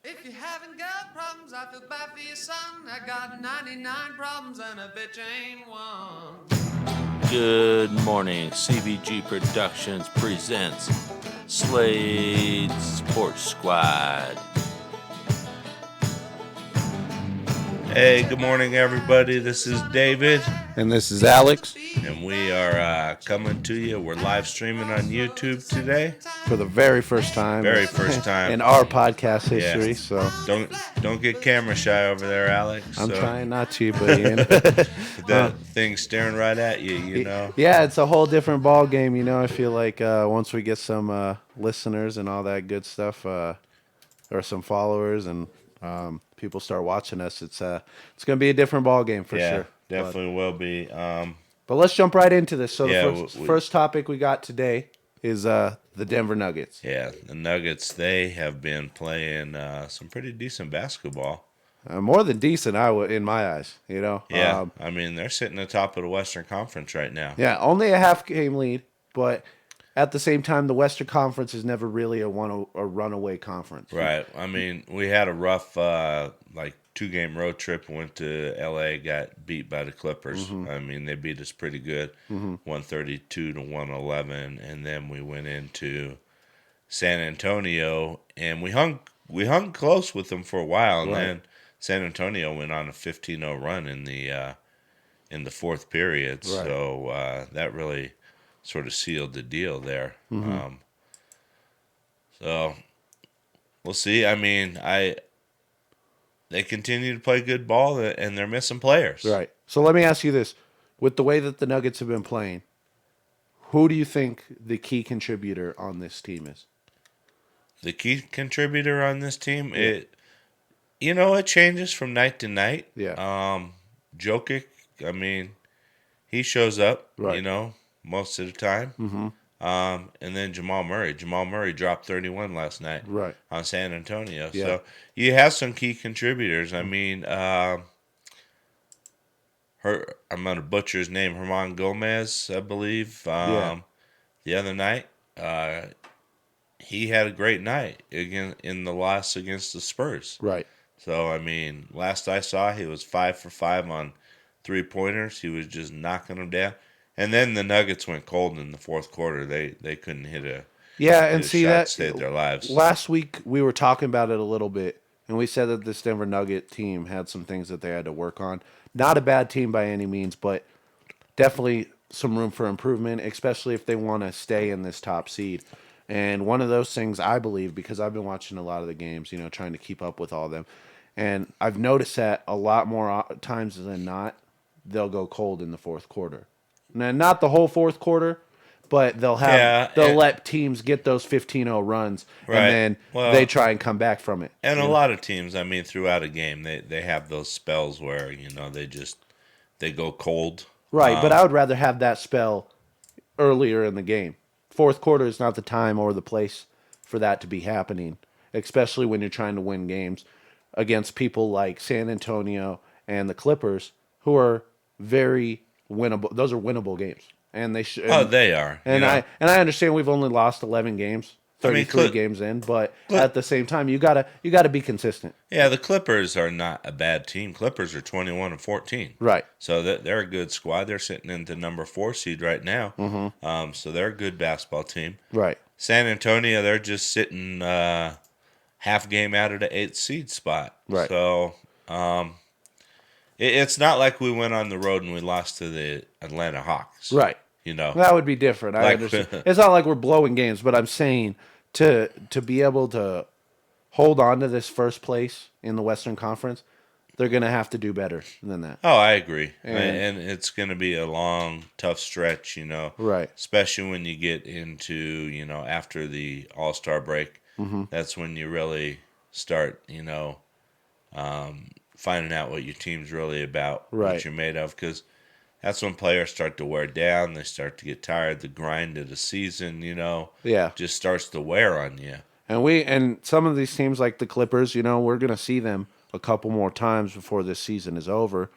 If you haven't got problems, I feel bad for your son. I got 99 problems and a bitch ain't one. Good morning. CBG Productions presents Slade Sports Squad. Hey, good morning, everybody. This is David, And this is Alex and we are coming to you. We're live streaming on YouTube today. for the very first time. Very first time. in our podcast Yeah. history. So Don't get camera shy over there, Alex. I'm So, trying not to, but that thing staring right at you, you know. yeah, it's a whole different ball game. I feel like once we get some listeners and all that good stuff, or some followers and people start watching us, it's gonna be a different ball game for Yeah, sure. definitely will be. But let's jump right into this. So Yeah, the first topic we got today is the Denver Nuggets. Yeah, the Nuggets, they have been playing some pretty decent basketball. More than decent, in my eyes. Yeah, I mean, they're sitting atop of the Western Conference right now. Yeah, only a half game lead, but at the same time, the Western Conference is never really a runaway conference. Right. I mean, we had a rough 2-game road trip. Went to LA, got beat by the Clippers. Mm-hmm. I mean, they beat us pretty good, 132 to 111, and then we went into San Antonio and we hung close with them for a while, and then San Antonio went on a 15-0 run in the fourth period. Right. So that really sort of sealed the deal there. So we'll see. I mean, they continue to play good ball, and they're missing players. Right. So let me ask you this: with the way that the Nuggets have been playing, who do you think the key contributor on this team is? The key contributor on this team, it changes from night to night. Yeah. Jokic, I mean, he shows up, Right. most of the time. Mm-hmm. And then Jamal Murray. Jamal Murray dropped 31 last night Right. on San Antonio. Yeah. So you have some key contributors. I mean, I'm going to butcher his name, Herman Gomez, I believe. Yeah. The other night, he had a great night again in the loss against the Spurs. Right. So, I mean, last I saw, he was 5 for 5 on 3-pointers. He was just knocking them down. And then the Nuggets went cold in the fourth quarter. They couldn't hit a and see shot that to save their lives. last week we were talking about it a little bit, and we said that this Denver Nugget team had some things that they had to work on. Not a bad team by any means, but definitely some room for improvement, especially if they want to stay in this top seed. And one of those things, I believe, because I've been watching a lot of the games, trying to keep up with all of them, and I've noticed that a lot more times than not, they'll go cold in the fourth quarter. Now, not the whole fourth quarter, but they'll let teams get those 15-0 runs, Right. and then they try and come back from it. And a lot of teams, I mean, throughout a game, they have those spells where, they go cold. Right, but I would rather have that spell earlier in the game. Fourth quarter is not the time or the place for that to be happening, especially when you're trying to win games against people like San Antonio and the Clippers, who are very winnable. Those are winnable games, and they should. They are. And I understand we've only lost 11 games, 33 games in, but at the same time, you gotta be consistent. Yeah, the Clippers are not a bad team. Clippers are 21 and 14. Right. So they're a good squad. They're sitting in the number 4 seed right now. Mm-hmm. So they're a good basketball team. Right. San Antonio, they're just sitting half game out of the 8th seed spot. Right. So it's not like we went on the road and we lost to the Atlanta Hawks. Right. That would be different. I understand. It's not like we're blowing games, but I'm saying to be able to hold on to this first place in the Western Conference, they're going to have to do better than that. Oh, I agree. And it's going to be a long, tough stretch, Right. Especially when you get into, after the All-Star break. Mm-hmm. That's when you really start, finding out what your team's really about, Right. what you're made of. Because that's when players start to wear down. They start to get tired. The grind of the season, Yeah. just starts to wear on you. And some of these teams like the Clippers, we're going to see them a couple more times before this season is over.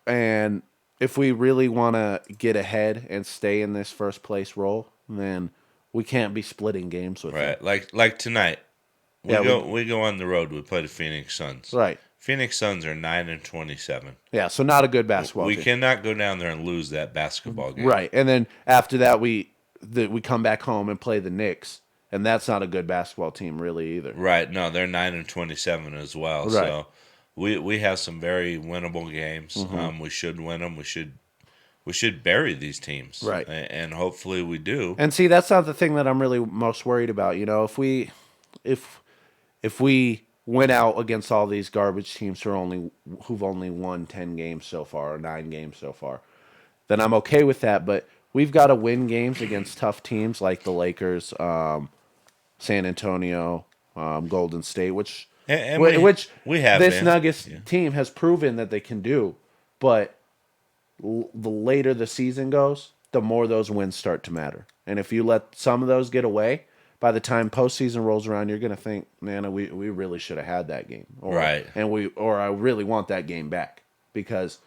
And if we really want to get ahead and stay in this first place role, then we can't be splitting games with them. Right. Like tonight. We go on the road. We play the Phoenix Suns. Right. Phoenix Suns are 9-27. Yeah, so not a good basketball We team. cannot go down there and lose that basketball game. Right. And then after that we come back home and play the Knicks, and that's not a good basketball team really either. Right. No, they're 9-27 as well. Right. So we have some very winnable games. We should win them. We should bury these teams. Right. And hopefully we do. And see, that's not the thing that I'm really most worried about. You know, if we went out against all these garbage teams who've only won 10 games so far or 9 games so far, then I'm okay with that. But we've got to win games against tough teams like the Lakers, San Antonio, Golden State, which we have this been. Nuggets Yeah. team has proven that they can do. But the later the season goes, the more those wins start to matter. And if you let some of those get away, by the time postseason rolls around, you're going to think, man, we really should have had that game. Right. Or I really want that game back. Because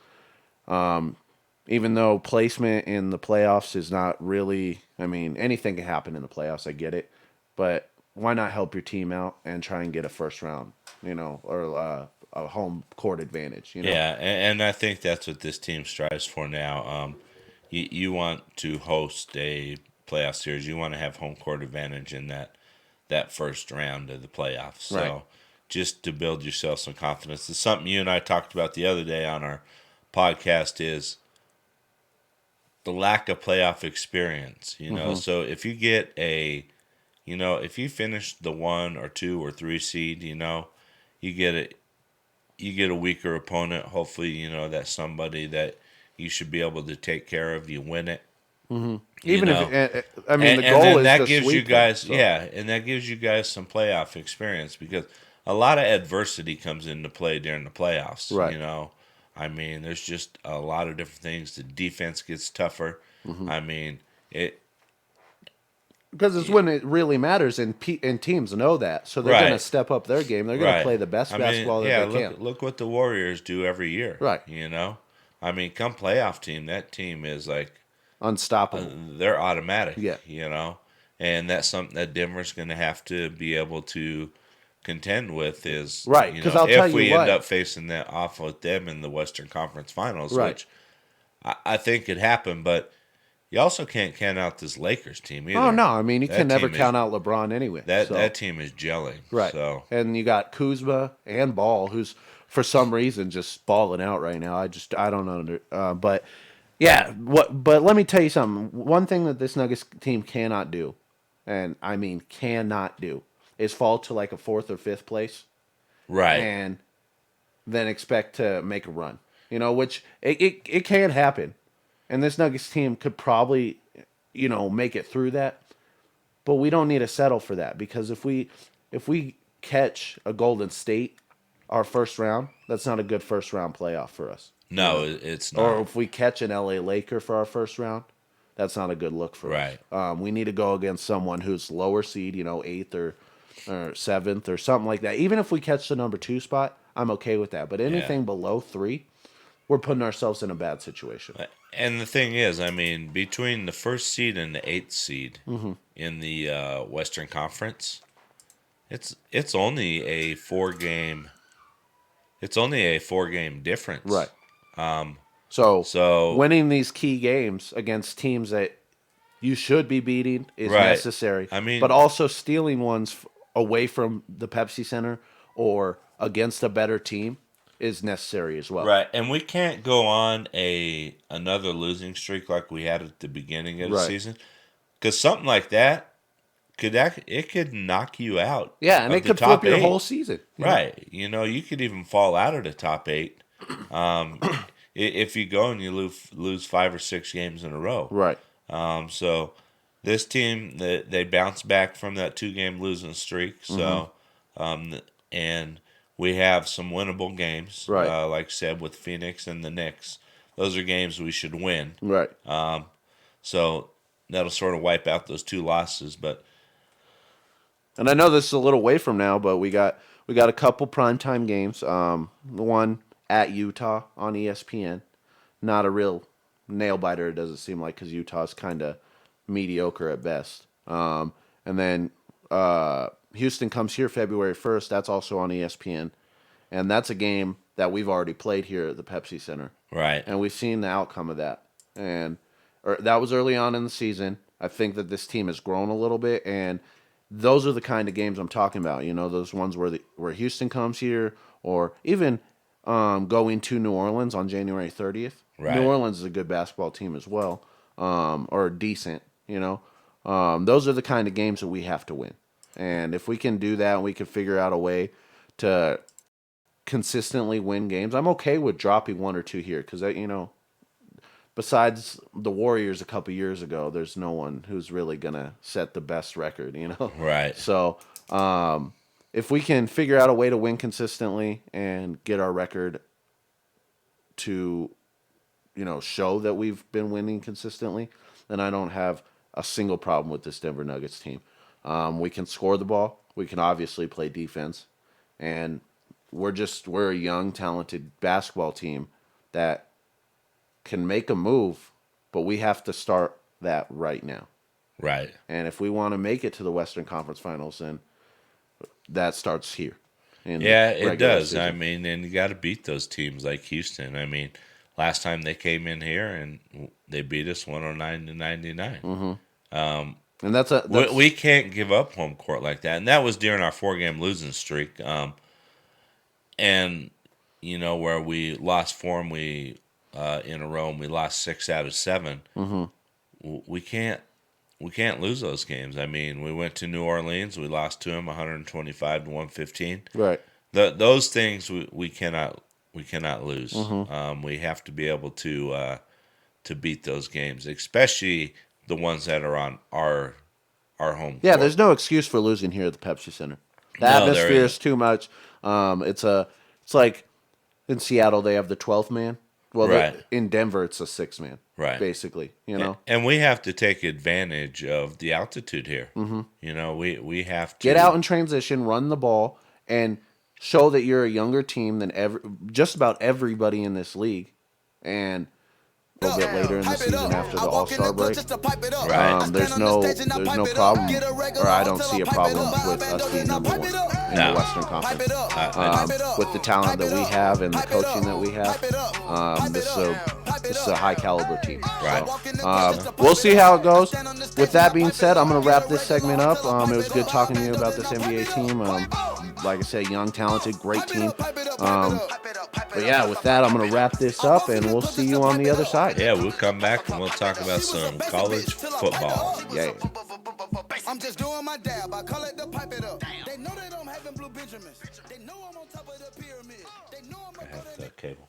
even though placement in the playoffs is not really, I mean, anything can happen in the playoffs, I get it. But why not help your team out and try and get a first round, or a home court advantage, Yeah, and I think that's what this team strives for now. You want to host a playoff series. You want to have home court advantage in that first round of the playoffs. So Right. just to build yourself some confidence. It's something you and I talked about the other day on our podcast is the lack of playoff experience. So if you get if you finish the 1 or 2 or 3 seed, you get a weaker opponent. Hopefully, that's somebody that you should be able to take care of. You win it. Even know. if I mean, the And goal then is that to gives you sweep guys, them, so. and that gives you guys some playoff experience because a lot of adversity comes into play during the playoffs. Right. I mean, there's just a lot of different things. The defense gets tougher. I mean, Because it's when it really matters, and teams know that, so they're Right. going to step up their game. They're going to play the best basketball that they can. Look what the Warriors do every year. Right. I mean, come playoff team, that team is like Unstoppable. they're automatic. Yeah. And that's something that Denver's going to have to be able to contend with is Right, 'cause I'll tell if we you end what. up facing that off with them in the Western Conference Finals, Right. which I think could happen, but you also can't count out this Lakers team either. Oh no, I mean you That can never team is- count out LeBron anyway. That so. that team is gelling. Right. So And you got Kuzma and Ball, who's for some reason just balling out right now. I don't know. But yeah, but let me tell you something. One thing that this Nuggets team cannot do, and I mean cannot do, is fall to like a 4th or 5th place right. and then expect to make a run. Which it can happen. And this Nuggets team could probably, make it through that. But we don't need to settle for that because if we catch a Golden State our first round, that's not a good first round playoff for us. No, it's not. Or if we catch an LA Laker for our first round, that's not a good look for Right. us. We need to go against someone who's lower seed, 8th or 7th or something like that. Even if we catch the number 2 spot, I'm okay with that. But anything below 3, we're putting ourselves in a bad situation. And the thing is, I mean, between the 1st seed and the 8th seed Mm-hmm. in the Western Conference, it's only a 4-game. It's only a 4-game difference. Right. So So winning these key games against teams that you should be beating is Right. necessary. I mean- but also stealing ones away from the Pepsi Center or against a better team is necessary as well. right, and we can't go on another losing streak like we had at the beginning of the Right. season, because something like that could knock you out. Yeah, and of it the could top flip your 8. whole season. Right. You could even fall out of the top 8 if you go and you lose 5 or 6 games in a row. Right. So this team, they bounced back from that 2-game losing streak. So, and we have some winnable games. Right. Like I said, with Phoenix and the Knicks. Those are games we should win. Right. So that'll sort of wipe out those 2 losses. But And I know this is a little way from now, but we got a couple primetime games. The one at Utah on ESPN. Not a real nail biter, it doesn't seem like, because Utah's kind of mediocre at best. And then Houston comes here February 1st. That's also on ESPN, and that's a game that we've already played here at the Pepsi Center, Right. and we've seen the outcome of that. And that was early on in the season. I think that this team has grown a little bit, and those are the kind of games I'm talking about. You know, those ones where Houston comes here, or even going to New Orleans on January 30th. Right. New Orleans is a good basketball team as well, or decent. You know, those are the kind of games that we have to win. And if we can do that, and we can figure out a way to consistently win games, I'm okay with dropping one or two here because besides the Warriors a couple years ago, there's no one who's really gonna set the best record, you know. Right. So if we can figure out a way to win consistently and get our record to, show that we've been winning consistently, then I don't have a single problem with this Denver Nuggets team. We can score the ball. We can obviously play defense, and we're a young, talented basketball team that can make a move, but we have to start that right now. Right. And if we want to make it to the Western Conference Finals, then that starts here. Yeah, it does. Season. I mean, and you got to beat those teams like Houston. I mean, last time they came in here and they beat us 109-99. Mm-hmm. And that's we can't give up home court like that. And that was during our 4-game losing streak. And where we lost 4 and we in a row and we lost 6 out of 7. Mm-hmm. We can't lose those games. I mean, we went to New Orleans, we lost to them 125-115. Right. Those things we cannot lose. Mm-hmm. We have to be able to beat those games, especially the ones that are on our home. Yeah, court. there's no excuse for losing here at the Pepsi Center. The atmosphere is too much. It's like in Seattle they have the 12th man. Well, right. In Denver it's a 6th man. Right. Basically, And we have to take advantage of the altitude here. Mm-hmm. We have to get out in transition, run the ball, and show that you're a younger team than just about everybody in this league. And a little bit later in the season after the All-Star break, there's no problem, or I don't see a problem with us being number 1 in the Western Conference. With the talent that we have and the coaching that we have, this is a high caliber team. Right. So, we'll see how it goes. With that being said, I'm going to wrap this segment up. It was good talking to you about this NBA team. Like I said, young, talented, great team. But yeah, with that, I'm going to wrap this up, and we'll see you on the other side. Yeah, we'll come back and we'll talk about some college football. Yeah. I'm just doing my dab. I call it the pipe it up. They know they don't have them blue Benjamins. They know I'm on top of the pyramid. They know I'm I have the cable.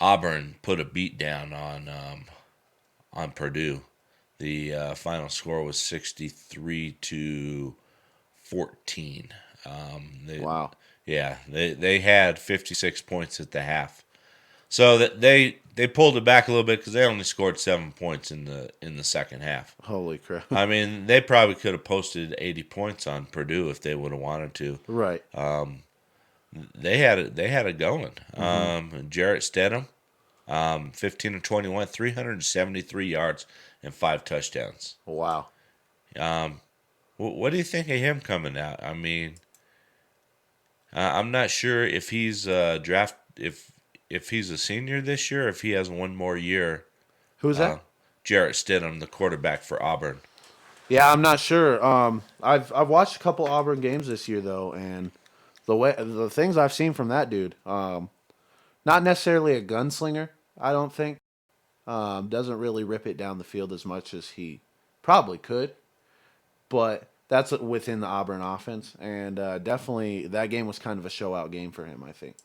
Auburn put a beat down on Purdue. The final score was 63-14. Wow. Yeah, they had 56 points at the half, so that they pulled it back a little bit because they only scored 7 points in the second half. Holy crap! I mean, they probably could have posted 80 points on Purdue if they would have wanted to. Right. They had it going. Mm-hmm. Jarrett Stidham, 15 of 21, 373 yards and 5 touchdowns. Wow. What do you think of him coming out? I mean, I'm not sure if he's if he's a senior this year, or if he has one more year. Who's that? Jarrett Stidham, the quarterback for Auburn. Yeah, I'm not sure. I've watched a couple Auburn games this year though, and the things I've seen from that dude, not necessarily a gunslinger. I don't think doesn't really rip it down the field as much as he probably could, but that's within the Auburn offense, and definitely that game was kind of a show out game for him, I think.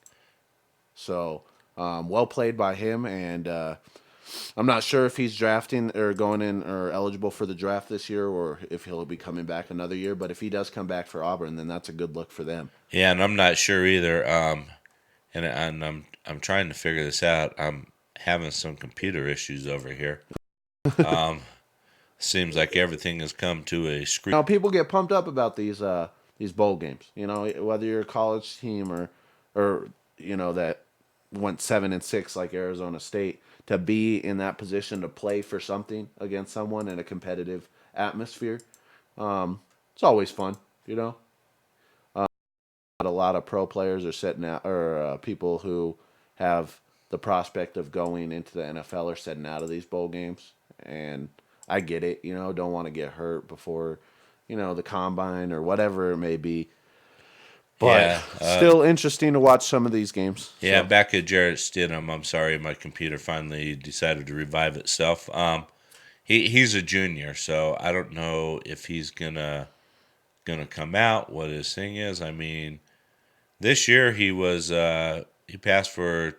So well played by him, and I'm not sure if he's drafting or going in or eligible for the draft this year, or if he'll be coming back another year. But if he does come back for Auburn, then that's a good look for them. Yeah, and I'm not sure either. And I'm trying to figure this out. I'm having some computer issues over here. Seems like everything has come to a screech. Now people get pumped up about these bowl games. You know, whether you're a college team or that went 7-6 like Arizona State, to be in that position to play for something against someone in a competitive atmosphere. It's always fun, you know. A lot of pro players are sitting out, or people who have the prospect of going into the NFL are setting out of these bowl games, and I get it. You know, don't want to get hurt before, the combine or whatever it may be. But still interesting to watch some of these games. Yeah, So, back at Jarrett Stidham. I'm sorry, my computer finally decided to revive itself. He's a junior, so I don't know if he's gonna come out. What his thing is. I mean, this year he passed for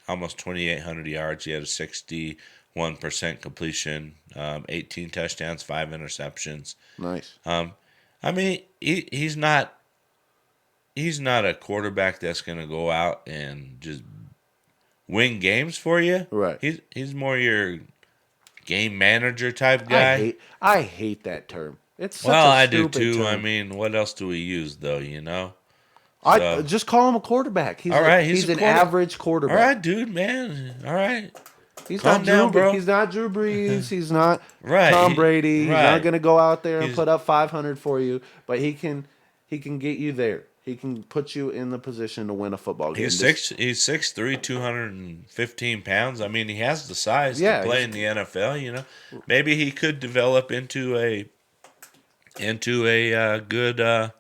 almost 2,800 yards. He had a 61% completion, 18 touchdowns, 5 interceptions. nice. I mean, he's not a quarterback that's going to go out and just win games for you. Right. He's more your game manager type guy. I hate that term. It's such Well, a I do stupid too. term. I mean, what else do we use though? I So- just call him a quarterback. He's All right, he's a an quarter- average All quarterback. right, dude, man. All right. He's Calm not down, Drew, bro. He's not Drew Brees. He's not Right, Tom Brady. He's right. not going to go out there and He's- put up 500 for you, but he can get you there. He can put you in the position to win a football game. He's 6'3", 215 pounds. I mean, he has the size Yeah, to play he's- in the NFL. Maybe he could develop into a good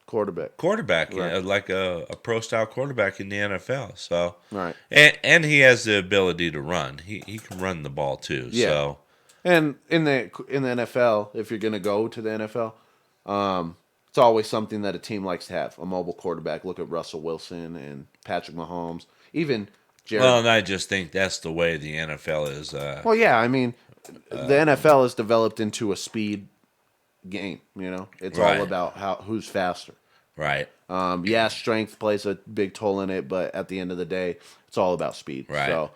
quarterback. quarterback, Right. like a pro style quarterback in the NFL. So, Right. and he has the ability to run. He can run the ball too. Yeah. So, And in the NFL, if you're going to go to the NFL, it's always something that a team likes to have, a mobile quarterback. Look at Russell Wilson and Patrick Mahomes, even Jared. well, and I just think that's the way the NFL is. Well, yeah, I mean, the NFL has developed into a speed game. It's Right. all about who's faster. Right. Yeah, strength plays a big toll in it, but at the end of the day, it's all about speed. Right. So,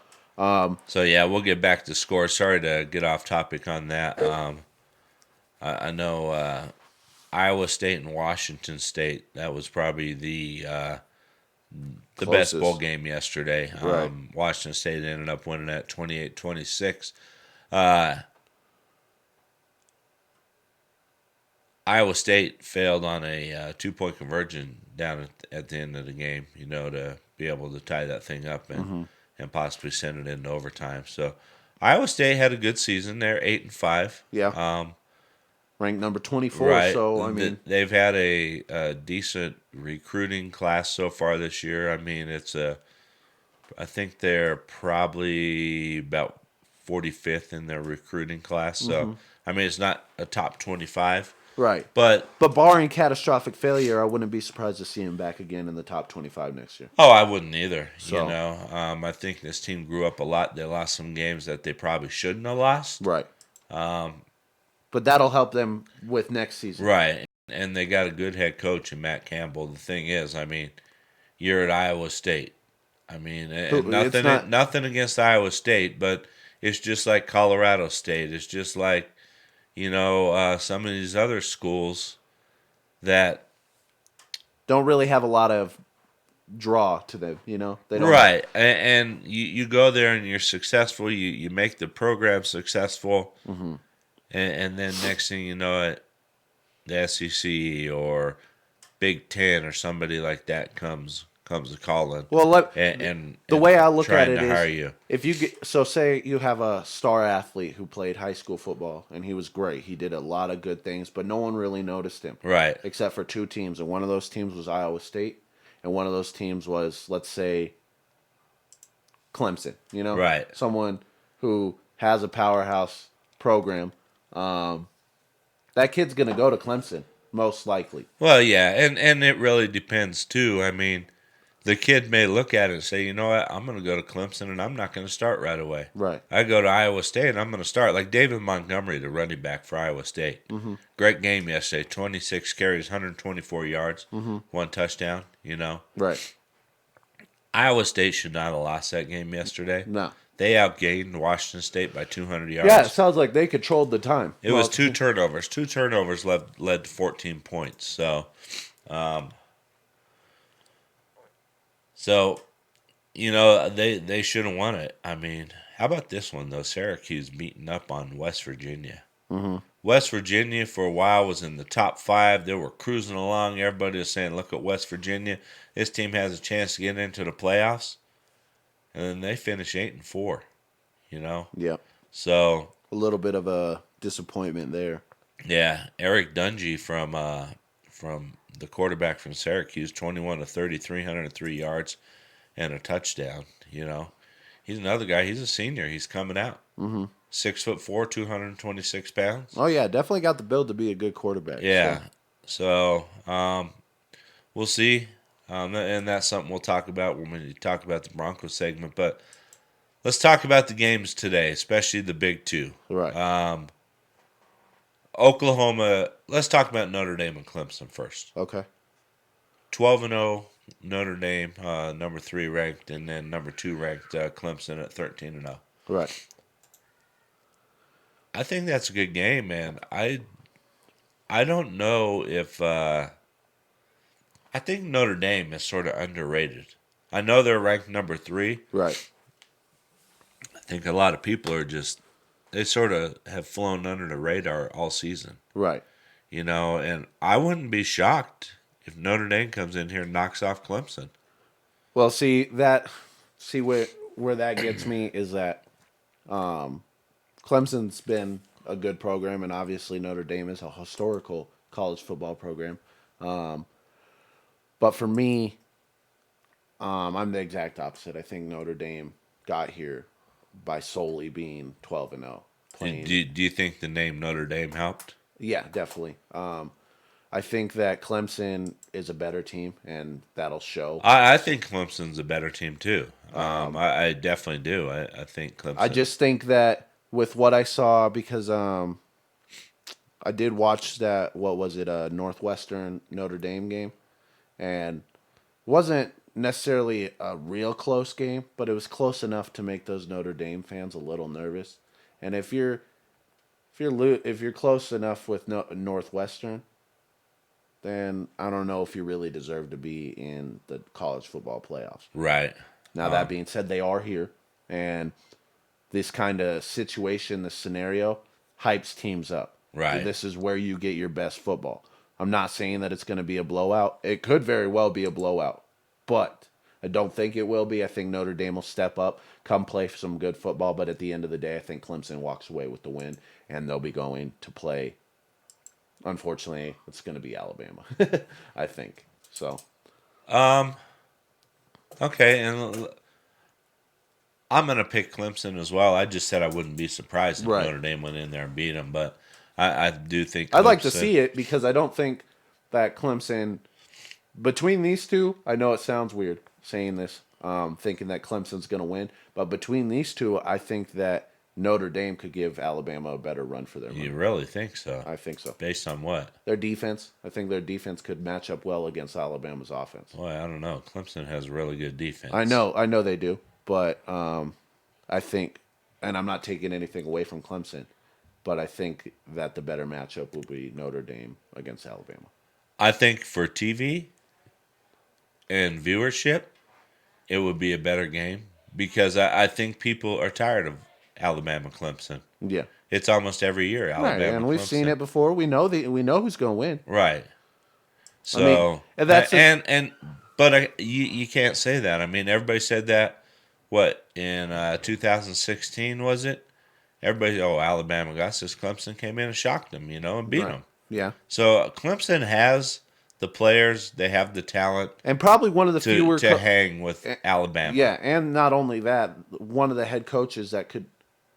So yeah, we'll get back to score. Sorry to get off topic on that. I know Iowa State and Washington State. That was probably the best Closest. bowl game yesterday. Right. Washington State ended up winning at 28-26. Iowa State failed on a 2-point conversion down at the end of the game, to be able to tie that thing up and possibly send it into overtime. So Iowa State had a good season. They're 8-5. yeah, ranked number 24. Right. So, I mean, they've had a decent recruiting class so far this year. I mean, I think they're probably about 45th in their recruiting class. So, I mean, it's not a top 25. right. But barring catastrophic failure, I wouldn't be surprised to see him back again in the top 25 next year. I wouldn't either. So- I think this team grew up a lot. They lost some games that they probably shouldn't have lost. Right. But that'll help them with next season. Right. And they got a good head coach in Matt Campbell. The thing is, I mean, you're at Iowa State. I mean, and nothing against Iowa State, but it's just like Colorado State. It's just like, some of these other schools that Don't really have a lot of draw to them, They don't. right, and you go there and you're successful. You make the program successful, and then next thing you know, the SEC or Big Ten or somebody like that comes a calling. Well, and the way I look at trying it to is, hire you. if you get say you have a star athlete who played high school football and he was great, he did a lot of good things, but no one really noticed him, Right. except for two teams, and one of those teams was Iowa State, and one of those teams was, let's say, Clemson. Right. Someone who has a powerhouse program. That kid's gonna go to Clemson most likely. Well, yeah, and it really depends too. I mean, the kid may look at it and say, you know what, I'm going to go to Clemson and I'm not going to start right away. Right. I go to Iowa State and I'm going to start. Like David Montgomery, the running back for Iowa State. Mm-hmm. Great game yesterday. 26 carries, 124 yards, one touchdown, you know. Right. Iowa State should not have lost that game yesterday. No. They outgained Washington State by 200 yards. Yeah, it sounds like they controlled the time. It was two turnovers. Two turnovers led to 14 points. So, you know, they should have won it. I mean, how about this one, though? Syracuse beating up on West Virginia. Mm-hmm. West Virginia, for a while, was in the top 5. They were cruising along. Everybody was saying, look at West Virginia. This team has a chance to get into the playoffs. And then they finish 8-4, you know? Yeah. So a little bit of a disappointment there. yeah, Eric Dungy from the quarterback from Syracuse, 21 to 30, 303 yards and a touchdown, you know. He's another guy. He's a senior. He's coming out. Mm-hmm. 6'4", 226 pounds. Oh, yeah, definitely got the build to be a good quarterback. Yeah. So we'll see. And that's something we'll talk about when we talk about the Broncos segment. But let's talk about the games today, especially the big two. Right. Oklahoma, let's talk about Notre Dame and Clemson first. Okay. 12-0 Notre Dame, number 3 ranked, and then number 2 ranked Clemson at 13-0. Right. I think that's a good game, man. I don't know if I think Notre Dame is sort of underrated. I know they're ranked number 3. Right. I think a lot of people are just, they sort of have flown under the radar all season. Right. You know, and I wouldn't be shocked if Notre Dame comes in here and knocks off Clemson. Well, see where that gets me is that Clemson's been a good program, and obviously Notre Dame is a historical college football program. But for me, I'm the exact opposite. I think Notre Dame got here by solely being 12-0. Do you think the name Notre Dame helped? Yeah, definitely. I think that Clemson is a better team, and that'll show. I think Clemson's a better team too. I definitely do. I think Clemson. I just think that with what I saw, because I did watch that, what was it, a Northwestern Notre Dame game, and wasn't necessarily a real close game, but it was close enough to make those Notre Dame fans a little nervous. And if you're close enough with Northwestern, then I don't know if you really deserve to be in the college football playoffs. Right. Now, that being said, they are here, and this kind of situation, this scenario, hypes teams up. Right. This is where you get your best football. I'm not saying that it's going to be a blowout. It could very well be a blowout, but I don't think it will be. I think Notre Dame will step up, come play some good football, but at the end of the day, I think Clemson walks away with the win, and they'll be going to play. Unfortunately, it's going to be Alabama, I think. So, okay, and I'm going to pick Clemson as well. I just said I wouldn't be surprised if Right. Notre Dame went in there and beat them, but I do think I'd like to Clemson- see it because I don't think that Clemson, between these two, I know it sounds weird saying this, thinking that Clemson's going to win, but between these two, I think that Notre Dame could give Alabama a better run for their money. You really think so? I think so. Based on what? Their defense, I think their defense could match up well against Alabama's offense. Boy, I don't know. Clemson has really good defense. I know they do, but I think, and I'm not taking anything away from Clemson, but I think that the better matchup will be Notre Dame against Alabama. I think for TV and viewership, it would be a better game because I think people are tired of Alabama Clemson. Yeah. It's almost every year Alabama. Right, and we've Clemson. seen it before. We know who's going to win. Right. So mean, and that's but you can't say that. I mean, everybody said that. What in 2016 was it? Everybody, Alabama got this. Clemson came in and shocked them, and beat them. Yeah. So Clemson has the players, they have the talent, And probably one of the fewer to hang with Alabama. Yeah, and not only that, one of the head coaches that could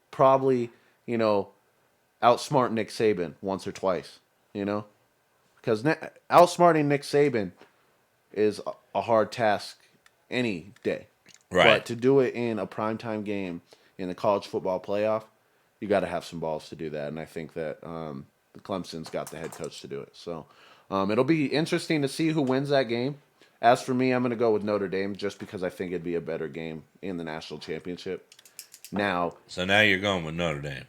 probably, outsmart Nick Saban once or twice, because outsmarting Nick Saban is a hard task any day. Right. But to do it in a primetime game in the college football playoff, you got to have some balls to do that. And I think that the Clemson's got the head coach to do it. So it'll be interesting to see who wins that game. As for me, I'm going to go with Notre Dame just because I think it'd be a better game in the national championship. Now, So now you're going with Notre Dame.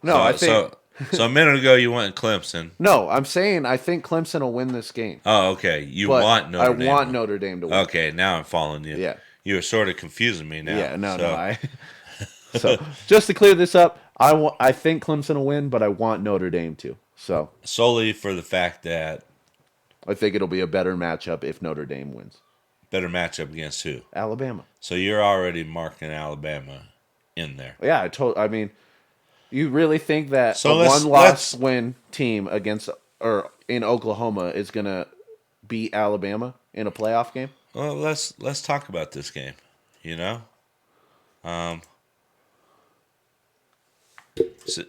no, so, I think so a minute ago you went Clemson. no. I'm saying I think Clemson will win this game. Oh, okay. You But want Notre Dame. I want Notre Dame to win. Okay, now I'm following you. Yeah. You were sort of confusing me now. Yeah, no. So- So just to clear this up, I think Clemson will win, but I want Notre Dame to. So Solely for the fact that I think it'll be a better matchup if Notre Dame wins. better matchup against who? Alabama. So you're already marking Alabama in there. Yeah, I mean, you really think that So a let's- one-loss win team against or in Oklahoma is gonna beat Alabama in a playoff game? Well, let's talk about this game. You know, so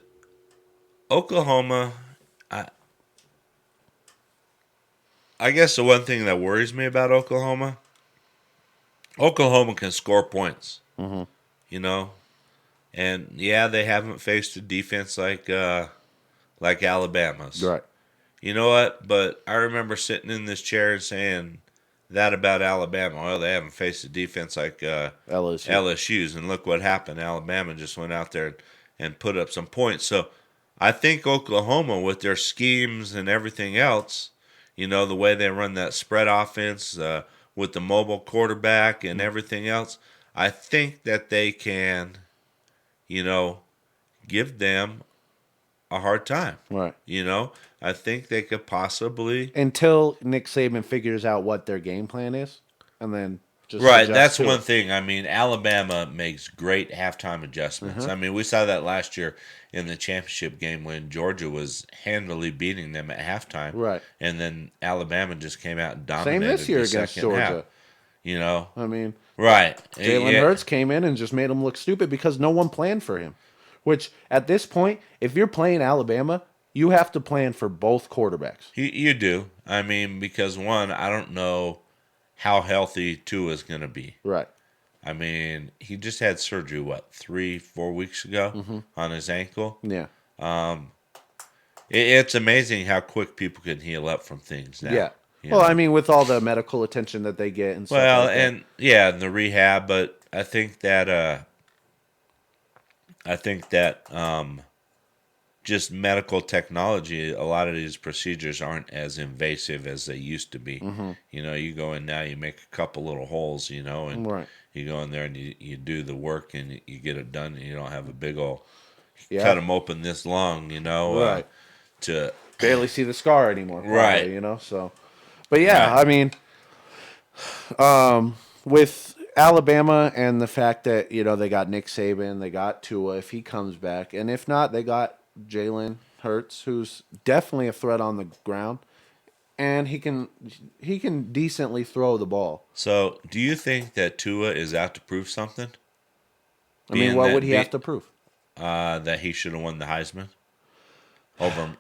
Oklahoma. I guess the one thing that worries me about Oklahoma can score points. Mm-hmm. You know, and yeah, they haven't faced a defense like Alabama's. Right. You know what? But I remember sitting in this chair and saying that about Alabama. Well, they haven't faced a defense like LSU's, and look what happened. Alabama just went out there and put up some points. So I think Oklahoma, with their schemes and everything else, you know, the way they run that spread offense with the mobile quarterback and everything else, I think that they can, you know, give them a hard time. Right. You know, I think they could possibly. Until Nick Saban figures out what their game plan is, and then just Right, adjust that's to one it. thing. I mean, Alabama makes great halftime adjustments. I mean, we saw that last year in the championship game when Georgia was handily beating them at halftime. Right. And then Alabama just came out and Same dominated this year the against second Georgia. half. You know, I mean, right? Jalen Yeah. Hurts came in and just made him look stupid because no one planned for him. Which, at this point, if you're playing Alabama, you have to plan for both quarterbacks. You do. I mean, because one, I don't know how healthy Tua is going to be. Right. I mean, he just had surgery, 3-4 weeks ago on his ankle. Yeah. It's amazing how quick people can heal up from things now. Yeah. you Well, know? I mean, with all the medical attention that they get and stuff Well, like that. and yeah, the rehab, but I think that just medical technology, a lot of these procedures aren't as invasive as they used to be. Mm-hmm. You know, you go in now, you make a couple little holes, you know, and Right. you go in there and you do the work and you get it done, and you don't have a big old Yeah. cut them open this long, you know, Right. to Barely see the scar anymore. Probably, Right. You know, so. But yeah, Right. I mean, with Alabama and the fact that, you know, they got Nick Saban, they got Tua if he comes back. And if not, they got Jalen Hurts, who's definitely a threat on the ground. And he can decently throw the ball. So, do you think that Tua is out to prove something? I mean, Being what that would he be- have to prove? That he should have won the Heisman over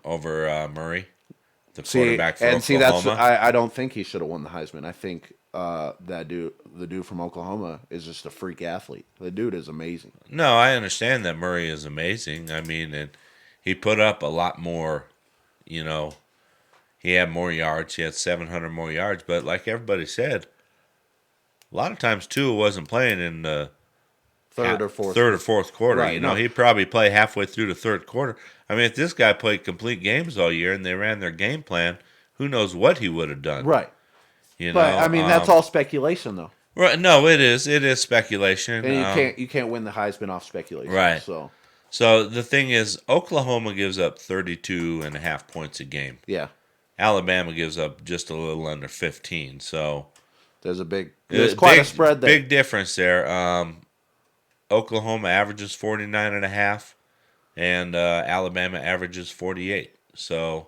Murray, the See, quarterback for and Oklahoma? see, I don't think he should have won the Heisman. I think the dude from Oklahoma is just a freak athlete. The dude is amazing. No, I understand that Murray is amazing. I mean, and he put up a lot more. You know, he had more yards. He had 700 more yards. But like everybody said, a lot of times Tua wasn't playing in the Third or fourth quarter. Right, You know, no. he'd probably play halfway through the third quarter. I mean, if this guy played complete games all year and they ran their game plan, who knows what he would have done? Right. You But know, I mean, that's all speculation, though. Right? No, it is. It is speculation. And you can't win the Heisman off speculation. Right. So So the thing is, Oklahoma gives up 32.5 points a game. yeah, Alabama gives up just a little under 15. So there's quite a spread there. Big difference there. Oklahoma averages 49.5, and Alabama averages 48. So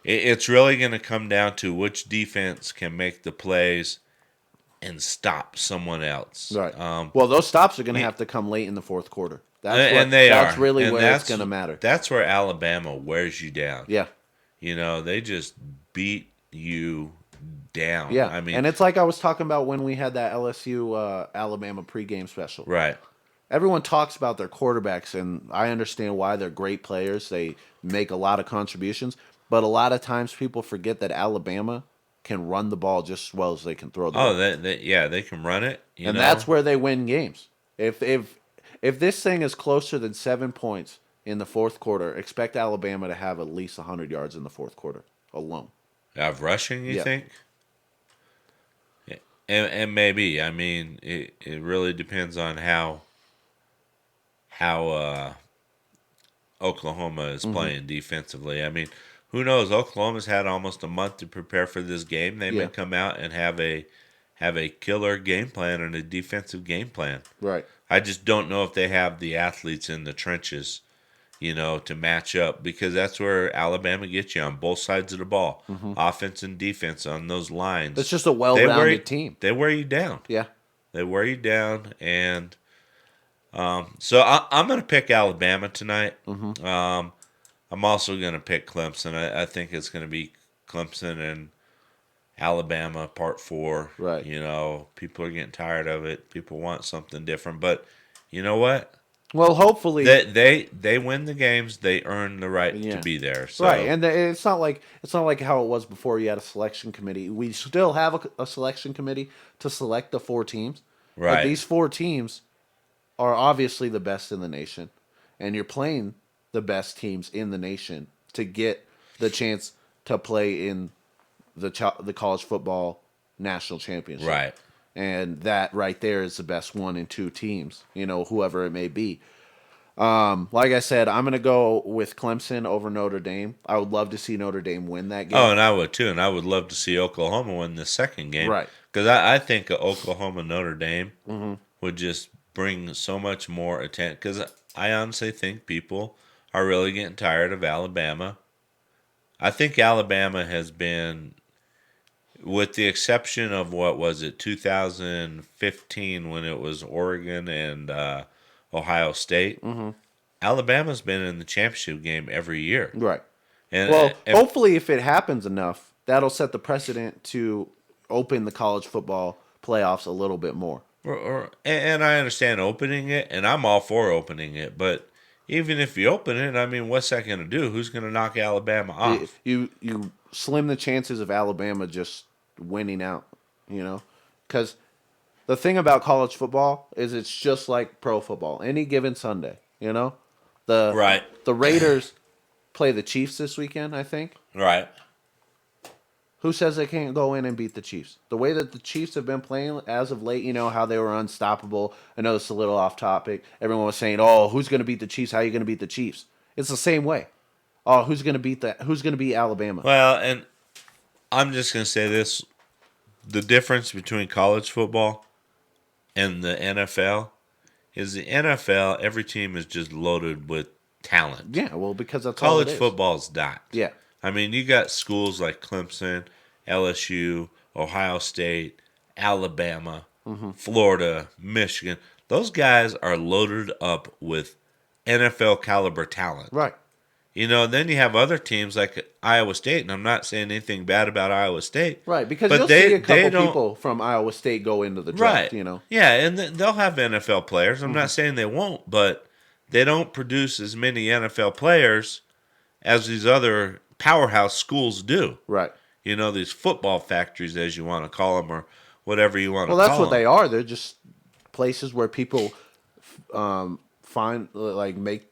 it's really going to come down to which defense can make the plays and stop someone else. Right. Um, Well, those stops are going to have to come late in the fourth quarter. That's That's really And where that's- it's going to matter. That's where Alabama wears you down. Yeah. You know, they just beat you down. Yeah, I mean, and it's like I was talking about when we had that LSU Alabama pregame special. right. Everyone talks about their quarterbacks, and I understand why they're great players. They make a lot of contributions, but a lot of times people forget that Alabama can run the ball just as well as they can throw the ball. Yeah, they can run it. And that's where they win games. If this thing is closer than 7 points in the fourth quarter, expect Alabama to have at least 100 yards in the fourth quarter alone. Of rushing, you Yeah. think? And maybe. I mean, it really depends on how Oklahoma is playing defensively. I mean, who knows? Oklahoma's had almost a month to prepare for this game. They may Yeah. come out and have a killer game plan and a defensive game plan. Right. I just don't know if they have the athletes in the trenches, to match up, because that's where Alabama gets you on both sides of the ball, offense and defense on those lines. It's just a well-rounded team. They wear you down. Yeah. They wear you down, and so I'm going to pick Alabama tonight. I'm also going to pick Clemson. I think it's going to be Clemson and Alabama part 4. Right. People are getting tired of it. People want something different, but you know what? Well, hopefully They win the games. They earn the right Yeah. to be there. So. right, and it's not like how it was before. You had a selection committee. We still have a selection committee to select the 4 teams. Right. But these 4 teams are obviously the best in the nation, and you're playing the best teams in the nation to get the chance to play in the college football national championship. Right. And that right there is the best 1 and 2 teams, whoever it may be. Like I said, I'm going to go with Clemson over Notre Dame. I would love to see Notre Dame win that game. Oh, and I would too. And I would love to see Oklahoma win the second game. Right. Because I think Oklahoma Notre Dame would just bring so much more attention. Because I honestly think people are really getting tired of Alabama. I think Alabama has been, with the exception of 2015 when it was Oregon and Ohio State, Alabama's been in the championship game every year. Right. And, Well, and- hopefully if it happens enough, that'll set the precedent to open the college football playoffs a little bit more. and I understand opening it, and I'm all for opening it, but even if you open it, I mean, what's that going to do? Who's going to knock Alabama off? You slim the chances of Alabama just winning out, because the thing about college football is it's just like pro football. Any given Sunday, Right. The Raiders play the Chiefs this weekend, I think. Right. Who says they can't go in and beat the Chiefs? The way that the Chiefs have been playing as of late, how they were unstoppable. I know it's a little off topic. Everyone was saying, "Oh, who's going to beat the Chiefs? How are you going to beat the Chiefs?" It's the same way. Oh, who's going to beat Alabama? Well, and I'm just going to say this. The difference between college football and the NFL is the NFL, every team is just loaded with talent. Yeah, well, because that's all it College is. football's not. Yeah. I mean, you got schools like Clemson, LSU, Ohio State, Alabama, Florida, Michigan. Those guys are loaded up with NFL caliber talent. Right. Then you have other teams like Iowa State, and I'm not saying anything bad about Iowa State. Right, because but you'll see a couple people from Iowa State go into the draft, Right. Yeah, and they'll have NFL players. I'm not saying they won't, but they don't produce as many NFL players as these other powerhouse schools do. Right. These football factories, as you want to call them, or whatever you want to Well, call them. that's what they are. They're just places where people find, make,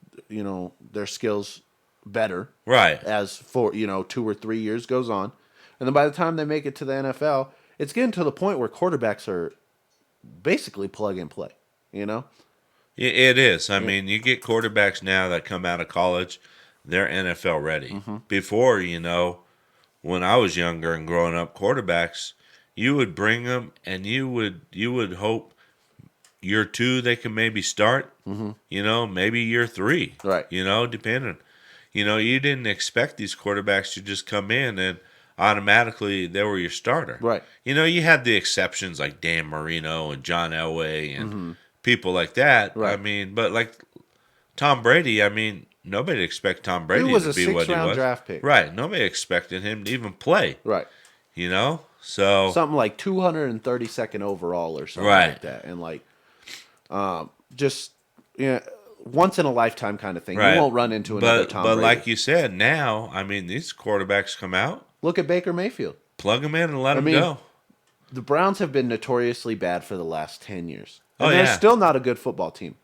their skills better. Right. As for, 2 or 3 years goes on. And then by the time they make it to the NFL, it's getting to the point where quarterbacks are basically plug and play, It is. I mean, you get quarterbacks now that come out of college, they're NFL ready. Before, when I was younger and growing up, quarterbacks, you would bring them and you would hope year 2 they can maybe start. Maybe year 3. Right. Depending. You didn't expect these quarterbacks to just come in and automatically they were your starter. Right. You had the exceptions like Dan Marino and John Elway and people like that. Right. I mean, but like Tom Brady, I mean, nobody expected Tom Brady He was to a be what he 6th round was. draft pick. Right. Nobody expected him to even play. Right. So something like 232nd overall or something Right. like that, and like, just once in a lifetime kind of thing. You won't run into another Tom But Brady. like you said, now I mean these quarterbacks come out, Look at Baker Mayfield. plug them in and let them mean, go. The Browns have been notoriously bad for the last 10 years. And Oh, they're yeah. still not a good football team.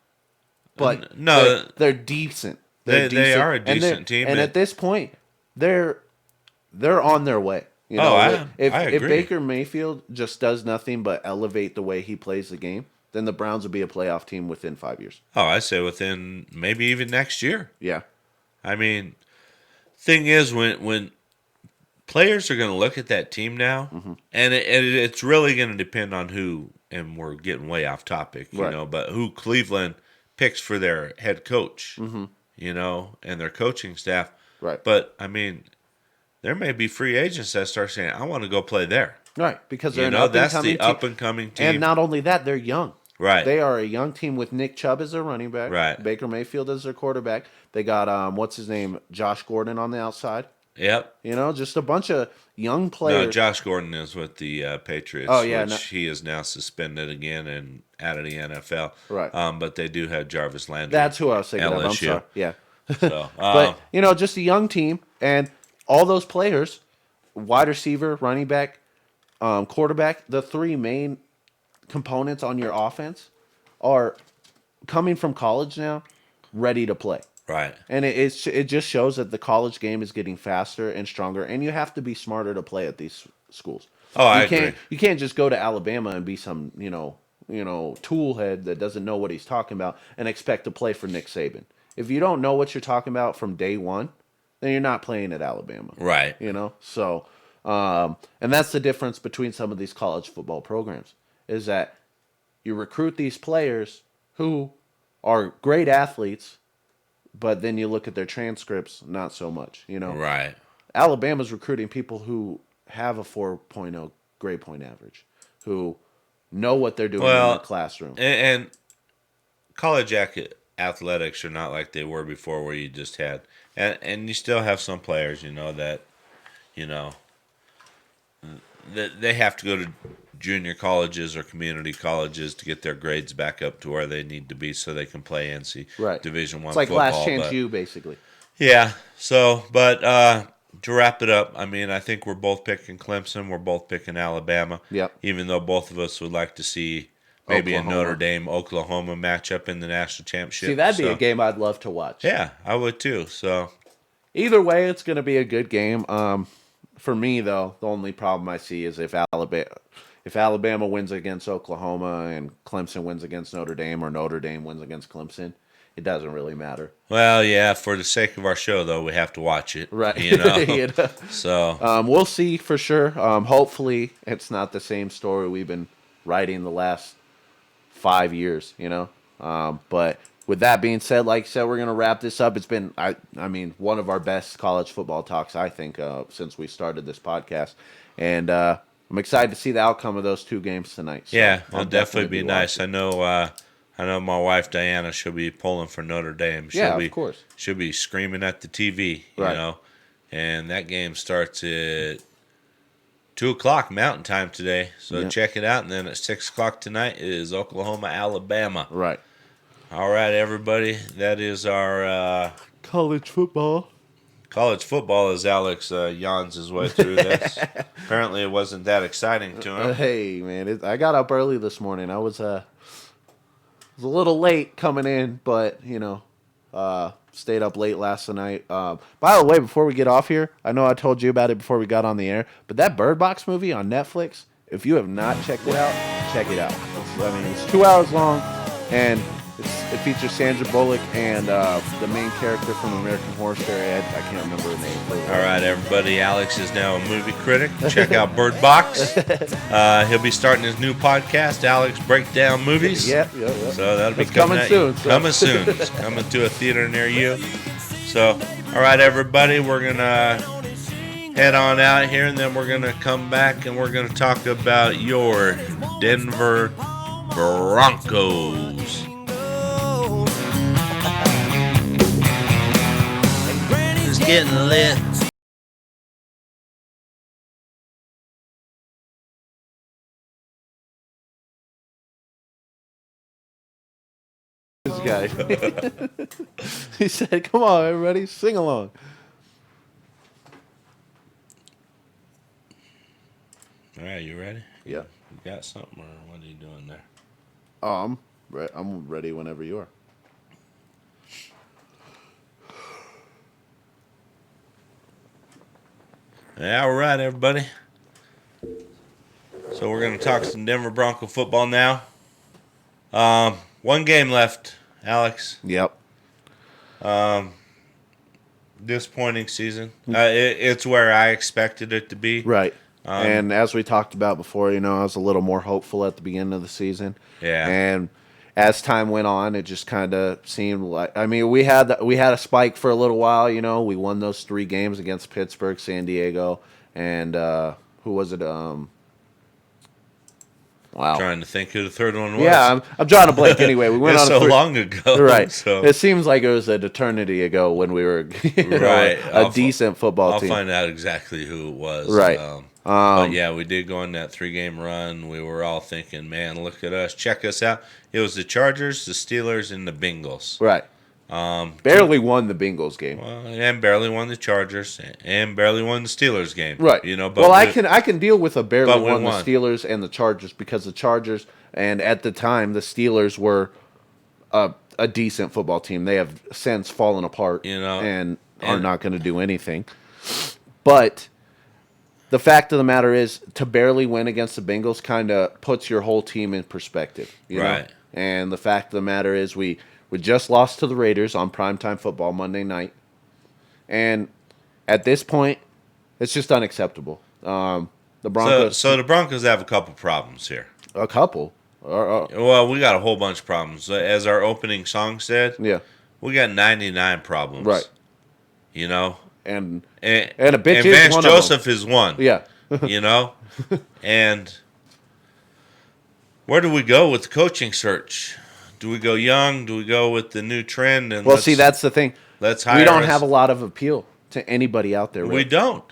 But No, they're decent. They are a And they're- decent team, And and- at this point, they're on their way. You know, I if agree. Baker Mayfield just does nothing but elevate the way he plays the game, then the Browns will be a playoff team within 5 years. Oh, I say within maybe even next year. Yeah. I mean, thing is when players are going to look at that team now, Mm-hmm. and it's really going to depend on who. And we're getting way off topic, you Right. know, but who Cleveland picks for their head coach, you know, and their coaching staff. Right. But I mean, there may be free agents that start saying, "I want to go play there." Right. Because they're You an know, that's up-and-coming the team. up and coming team. And not only that, they're young. Right. They are a young team with Nick Chubb as their running back. Right. Baker Mayfield as their quarterback. They got what's his name? Josh Gordon on the outside. Yep. You know, just a bunch of young players. No, Josh Gordon is with the Patriots, Oh, yeah, which no- he is now suspended again and out of the NFL. Right. But they do have Jarvis Landry. That's who I was thinking of. I'm LSU. sorry. Yeah. So, But, just a young team. And all those players, wide receiver, running back, quarterback, the three main components on your offense are coming from college now, ready to play. right. And it just shows that the college game is getting faster and stronger, and you have to be smarter to play at these schools. Oh, I you can't, agree. You can't just go to Alabama and be some tool head that doesn't know what he's talking about and expect to play for Nick Saban. If you don't know what you're talking about from day one, then you're not playing at Alabama. Right. So and that's the difference between some of these college football programs is that you recruit these players who are great athletes, but then you look at their transcripts, not so much, Right. Alabama's recruiting people who have a 4.0 grade point average, who know what they're doing in the classroom. And college athletics are not like they were before, where you just had, and you still have some players, that, that they have to go to junior colleges or community colleges to get their grades back up to where they need to be so they can play NC Right. Division One It's like football. last chance but- you, basically. Yeah. So, but to wrap it up, I mean, I think we're both picking Clemson. We're both picking Alabama. Yep. Even though both of us would like to see maybe a Oklahoma. Notre Dame Oklahoma matchup in the national championship. See, that'd be So- a game I'd love to watch. Yeah, I would too. So, Either way, it's going to be a good game. For me, though, the only problem I see is if Alabama wins against Oklahoma and Clemson wins against Notre Dame, or Notre Dame wins against Clemson, it doesn't really matter. well, yeah, for the sake of our show, though, we have to watch it. Right. You know? You know? So, We'll see for sure. Hopefully, it's not the same story we've been writing the last 5 years, But with that being said, like I said, we're going to wrap this up. It's been, I mean, one of our best college football talks, I think, since we started this podcast. And I'm excited to see the outcome of those two games tonight. So yeah, I'll it'll definitely be nice. watching. I know my wife Diana. She'll be pulling for Notre Dame. Yeah, of course. She'll be screaming at the TV. Right. And that game starts at 2:00 Mountain Time today. So Yeah. check it out. And then at 6:00 tonight is Oklahoma, Alabama. Right. All right, everybody. That is our College football. college football. As Alex yawns his way through this. Apparently, it wasn't that exciting to him. Hey, man, I got up early this morning. I was a little late coming in, but, stayed up late last night. By the way, before we get off here, I know I told you about it before we got on the air, but that Bird Box movie on Netflix, if you have not checked it out, check it out. It's 2 hours long, and it features Sandra Bullock and the main character from American Horror Story. I can't remember her name. All right, everybody. Alex is now a movie critic. Check out Bird Box. He'll be starting his new podcast, Alex Breakdown Movies. Yep. So that'll be It's coming at soon, you. so. Coming soon. It's coming to a theater near you. So, all right, everybody. We're going to head on out here, and then we're going to come back, and we're going to talk about your Denver Broncos. It's getting lit. this guy. He said, "Come on, everybody, sing along." All right, you ready? Yeah. You got something, or what are you doing there? I'm ready whenever you are. Yeah, all right, everybody. So we're going to talk some Denver Bronco football now. One game left, Alex. Yep. Disappointing season. It's where I expected it to be. Right. And as we talked about before, I was a little more hopeful at the beginning of the season. Yeah. And as time went on, it just kind of seemed like we had a spike for a little while. We won those 3 games against Pittsburgh, San Diego, and who was it? Wow. Trying to think who the third one was. Yeah, I'm drawing a blank. Anyway, we went it's on so long ago. Right. So. It seems like it was an eternity ago when we were right. a decent football team. I'll find out exactly who it was. Right. But yeah, we did go on that 3-game run. We were all thinking, man, look at us. Check us out. It was the Chargers, the Steelers, and the Bengals. Right. Barely won the Bengals game. Well, and barely won the Chargers, and barely won the Steelers game. Right. But I can deal with a barely but we won the won. Steelers and the Chargers because the Chargers and at the time the Steelers were a decent football team. They have since fallen apart, and are not going to do anything. But the fact of the matter is, to barely win against the Bengals kind of puts your whole team in perspective. You know? And the fact of the matter is, we just lost to the Raiders on primetime football Monday night. And at this point, it's just unacceptable. The Broncos. So the Broncos have a couple problems here. A couple. Well, we got a whole bunch of problems. As our opening song said, Yeah. we got 99 problems. Right. And a bitch is Vance one of Joseph is one. Yeah. And where do we go with the coaching search? Do we go young? Do we go with the new trend? And see, that's the thing. Let's hire. We don't have a lot of appeal to anybody out there. We don't.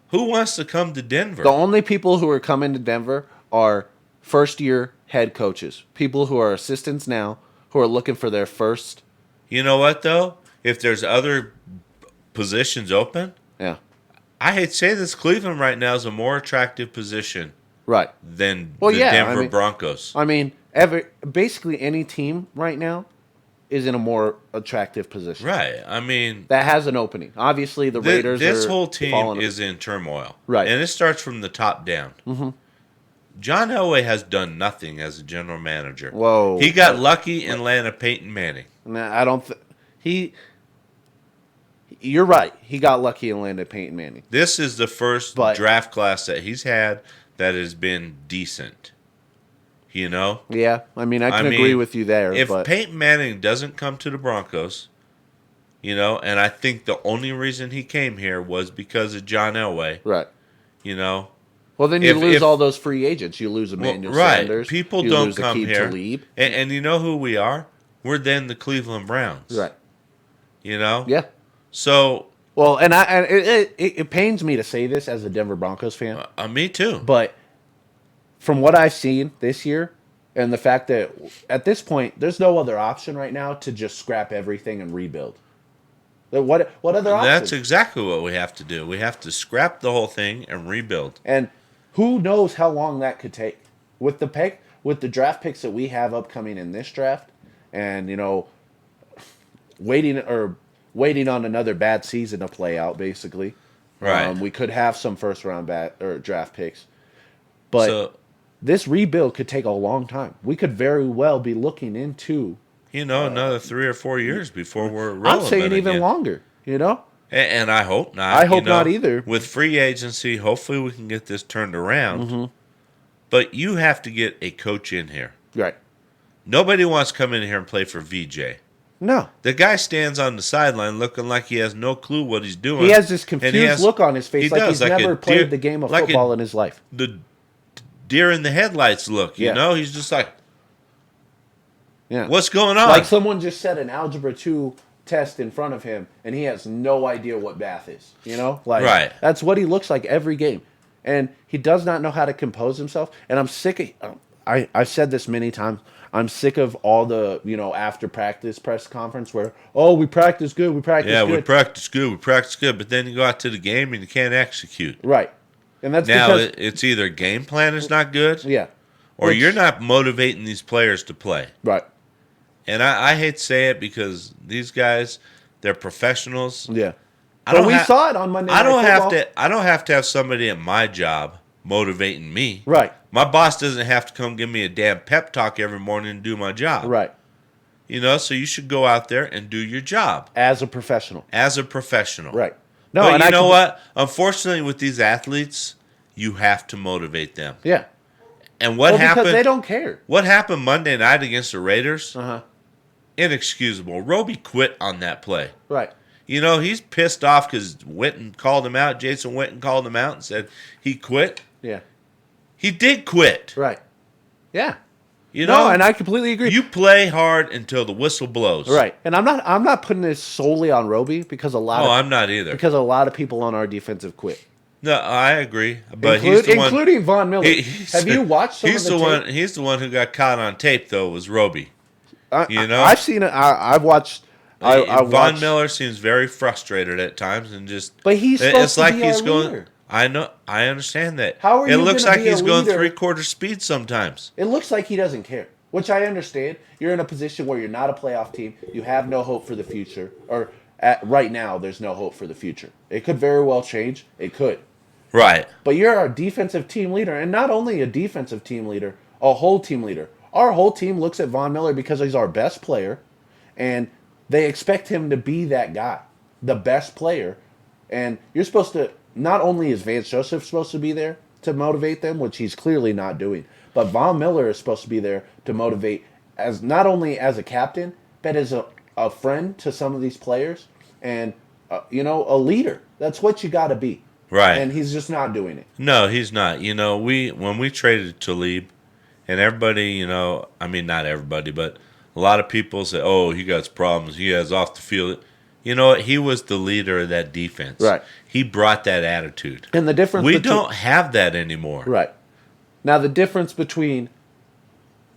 Who wants to come to Denver? The only people who are coming to Denver are first-year head coaches, people who are assistants now, who are looking for their first. You know what, though? If there's other positions open, Yeah. I hate to say this, Cleveland right now is a more attractive position Right. than Well, the yeah, Denver Broncos. Basically any team right now is in a more attractive position. Right. That has an opening. Obviously, the Raiders this are whole team falling is in turmoil. Right. And it starts from the top down. Mm-hmm. John Elway has done nothing as a general manager. Whoa. He got lucky and landed Peyton Manning. Nah, I don't. You're right. He got lucky and landed Peyton Manning. This is the first draft class that he's had that has been decent. Yeah, I can agree with you there. If but Peyton Manning doesn't come to the Broncos, and I think the only reason he came here was because of John Elway. Right. Well, then you lose all those free agents. You lose Emmanuel Sanders. People you don't lose come Aqib here. Talib. And you know who we are? We're then the Cleveland Browns. Right. Yeah. So. Well, and it pains me to say this as a Denver Broncos fan. Me too. But from what I've seen this year, and the fact that at this point there's no other option right now to just scrap everything and rebuild. What other option? That's exactly what we have to do. We have to scrap the whole thing and rebuild. And who knows how long that could take with the draft picks that we have upcoming in this draft, and waiting on another bad season to play out. Basically, right? We could have some first round draft picks, but this rebuild could take a long time. We could very well be looking into another 3 or 4 years before we're relevant. I'm saying even again. longer. And I hope not. I hope not either. With free agency, hopefully we can get this turned around. Mm-hmm. But you have to get a coach in here. Right. Nobody wants to come in here and play for VJ. No. The guy stands on the sideline looking like he has no clue what he's doing. He has this confused look on his face, he's never played the game of like football in his life. The deer in the headlights look, He's just like, what's going on? Like someone just set an Algebra 2 test in front of him, and he has no idea what math is. Right. That's what he looks like every game, and he does not know how to compose himself. And I'm sick of. I've said this many times. I'm sick of all the, after practice press conference where, oh, we practice good, we practice Yeah, good. we practice good, but then you go out to the game and you can't execute. Right. And that's Now, because, it's either game plan is not good, yeah. or Which- you're not motivating these players to play. Right. And I hate to say it because these guys, they're professionals. Yeah. I But don't we ha- saw it on Monday I Night don't have Football. to. I don't have to have somebody at my job motivating me. Right. My boss doesn't have to come give me a damn pep talk every morning and do my job. Right. So you should go out there and do your job As a professional. as a professional. Right. No, But and you I know can- what? Unfortunately, with these athletes, you have to motivate them. Yeah. And what Well, happened? because they don't care. What happened Monday night against the Raiders? Uh-huh. Inexcusable. Roby quit on that play. Right. He's pissed off because Witten called him out. Jason Witten called him out and said he quit. Yeah. He did quit. Right. Yeah. You know, No, and I completely agree. you play hard until the whistle blows. Right. And I'm not putting this solely on Roby because a lot Oh, of I'm not either. because a lot of people on our defensive quit. No, I agree. But he's the one. Including Von Miller. Have you watched some He's of the the tape? one. He's the one who got caught on tape, though. Was Roby? You know? I've seen it. I've watched. I Von watched, Miller seems very frustrated at times and just. But he's supposed to be our going. leader. I know. I understand that. How are it you looks gonna like be a he's going leader? 3/4 speed sometimes. It looks like he doesn't care, which I understand. You're in a position where you're not a playoff team. You have no hope for the future, or right now, there's no hope for the future. It could very well change. It could. Right. But you're our defensive team leader, and not only a defensive team leader, a whole team leader. Our whole team looks at Von Miller because he's our best player, and they expect him to be that guy, the best player. And you're supposed to, not only is Vance Joseph supposed to be there to motivate them, which he's clearly not doing, but Von Miller is supposed to be there to motivate as not only as a captain, but as a friend to some of these players and, a leader. That's what you got to be. Right. And he's just not doing it. No, he's not. When we traded Talib, and everybody, I mean, not everybody, but a lot of people say, "Oh, he got problems. He has off the field." You know what? He was the leader of that defense. Right. He brought that attitude. And the difference We between, don't have that anymore. Right. Now, the difference between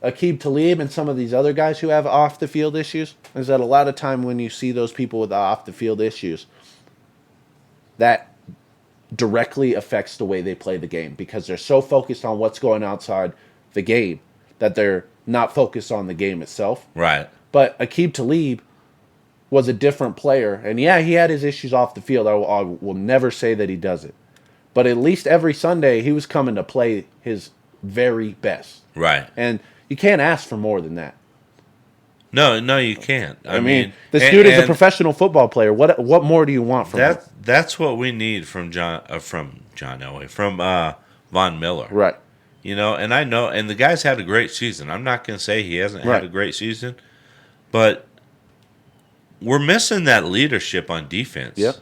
Aqib Talib and some of these other guys who have off the field issues is that a lot of time when you see those people with off the field issues, that directly affects the way they play the game because they're so focused on what's going outside the game that they're not focused on the game itself. Right. But Aqib Talib was a different player. And yeah, he had his issues off the field. I will never say that he doesn't. But at least every Sunday, he was coming to play his very best. Right. And you can't ask for more than that. No, you can't. I mean, this dude is a and professional football player. What more do you want from him? that's what we need from John Elway, from Von Miller. Right. And I know, and the guy's had a great season. I'm not going to say he hasn't Right. had a great season, but we're missing that leadership on defense. Yep.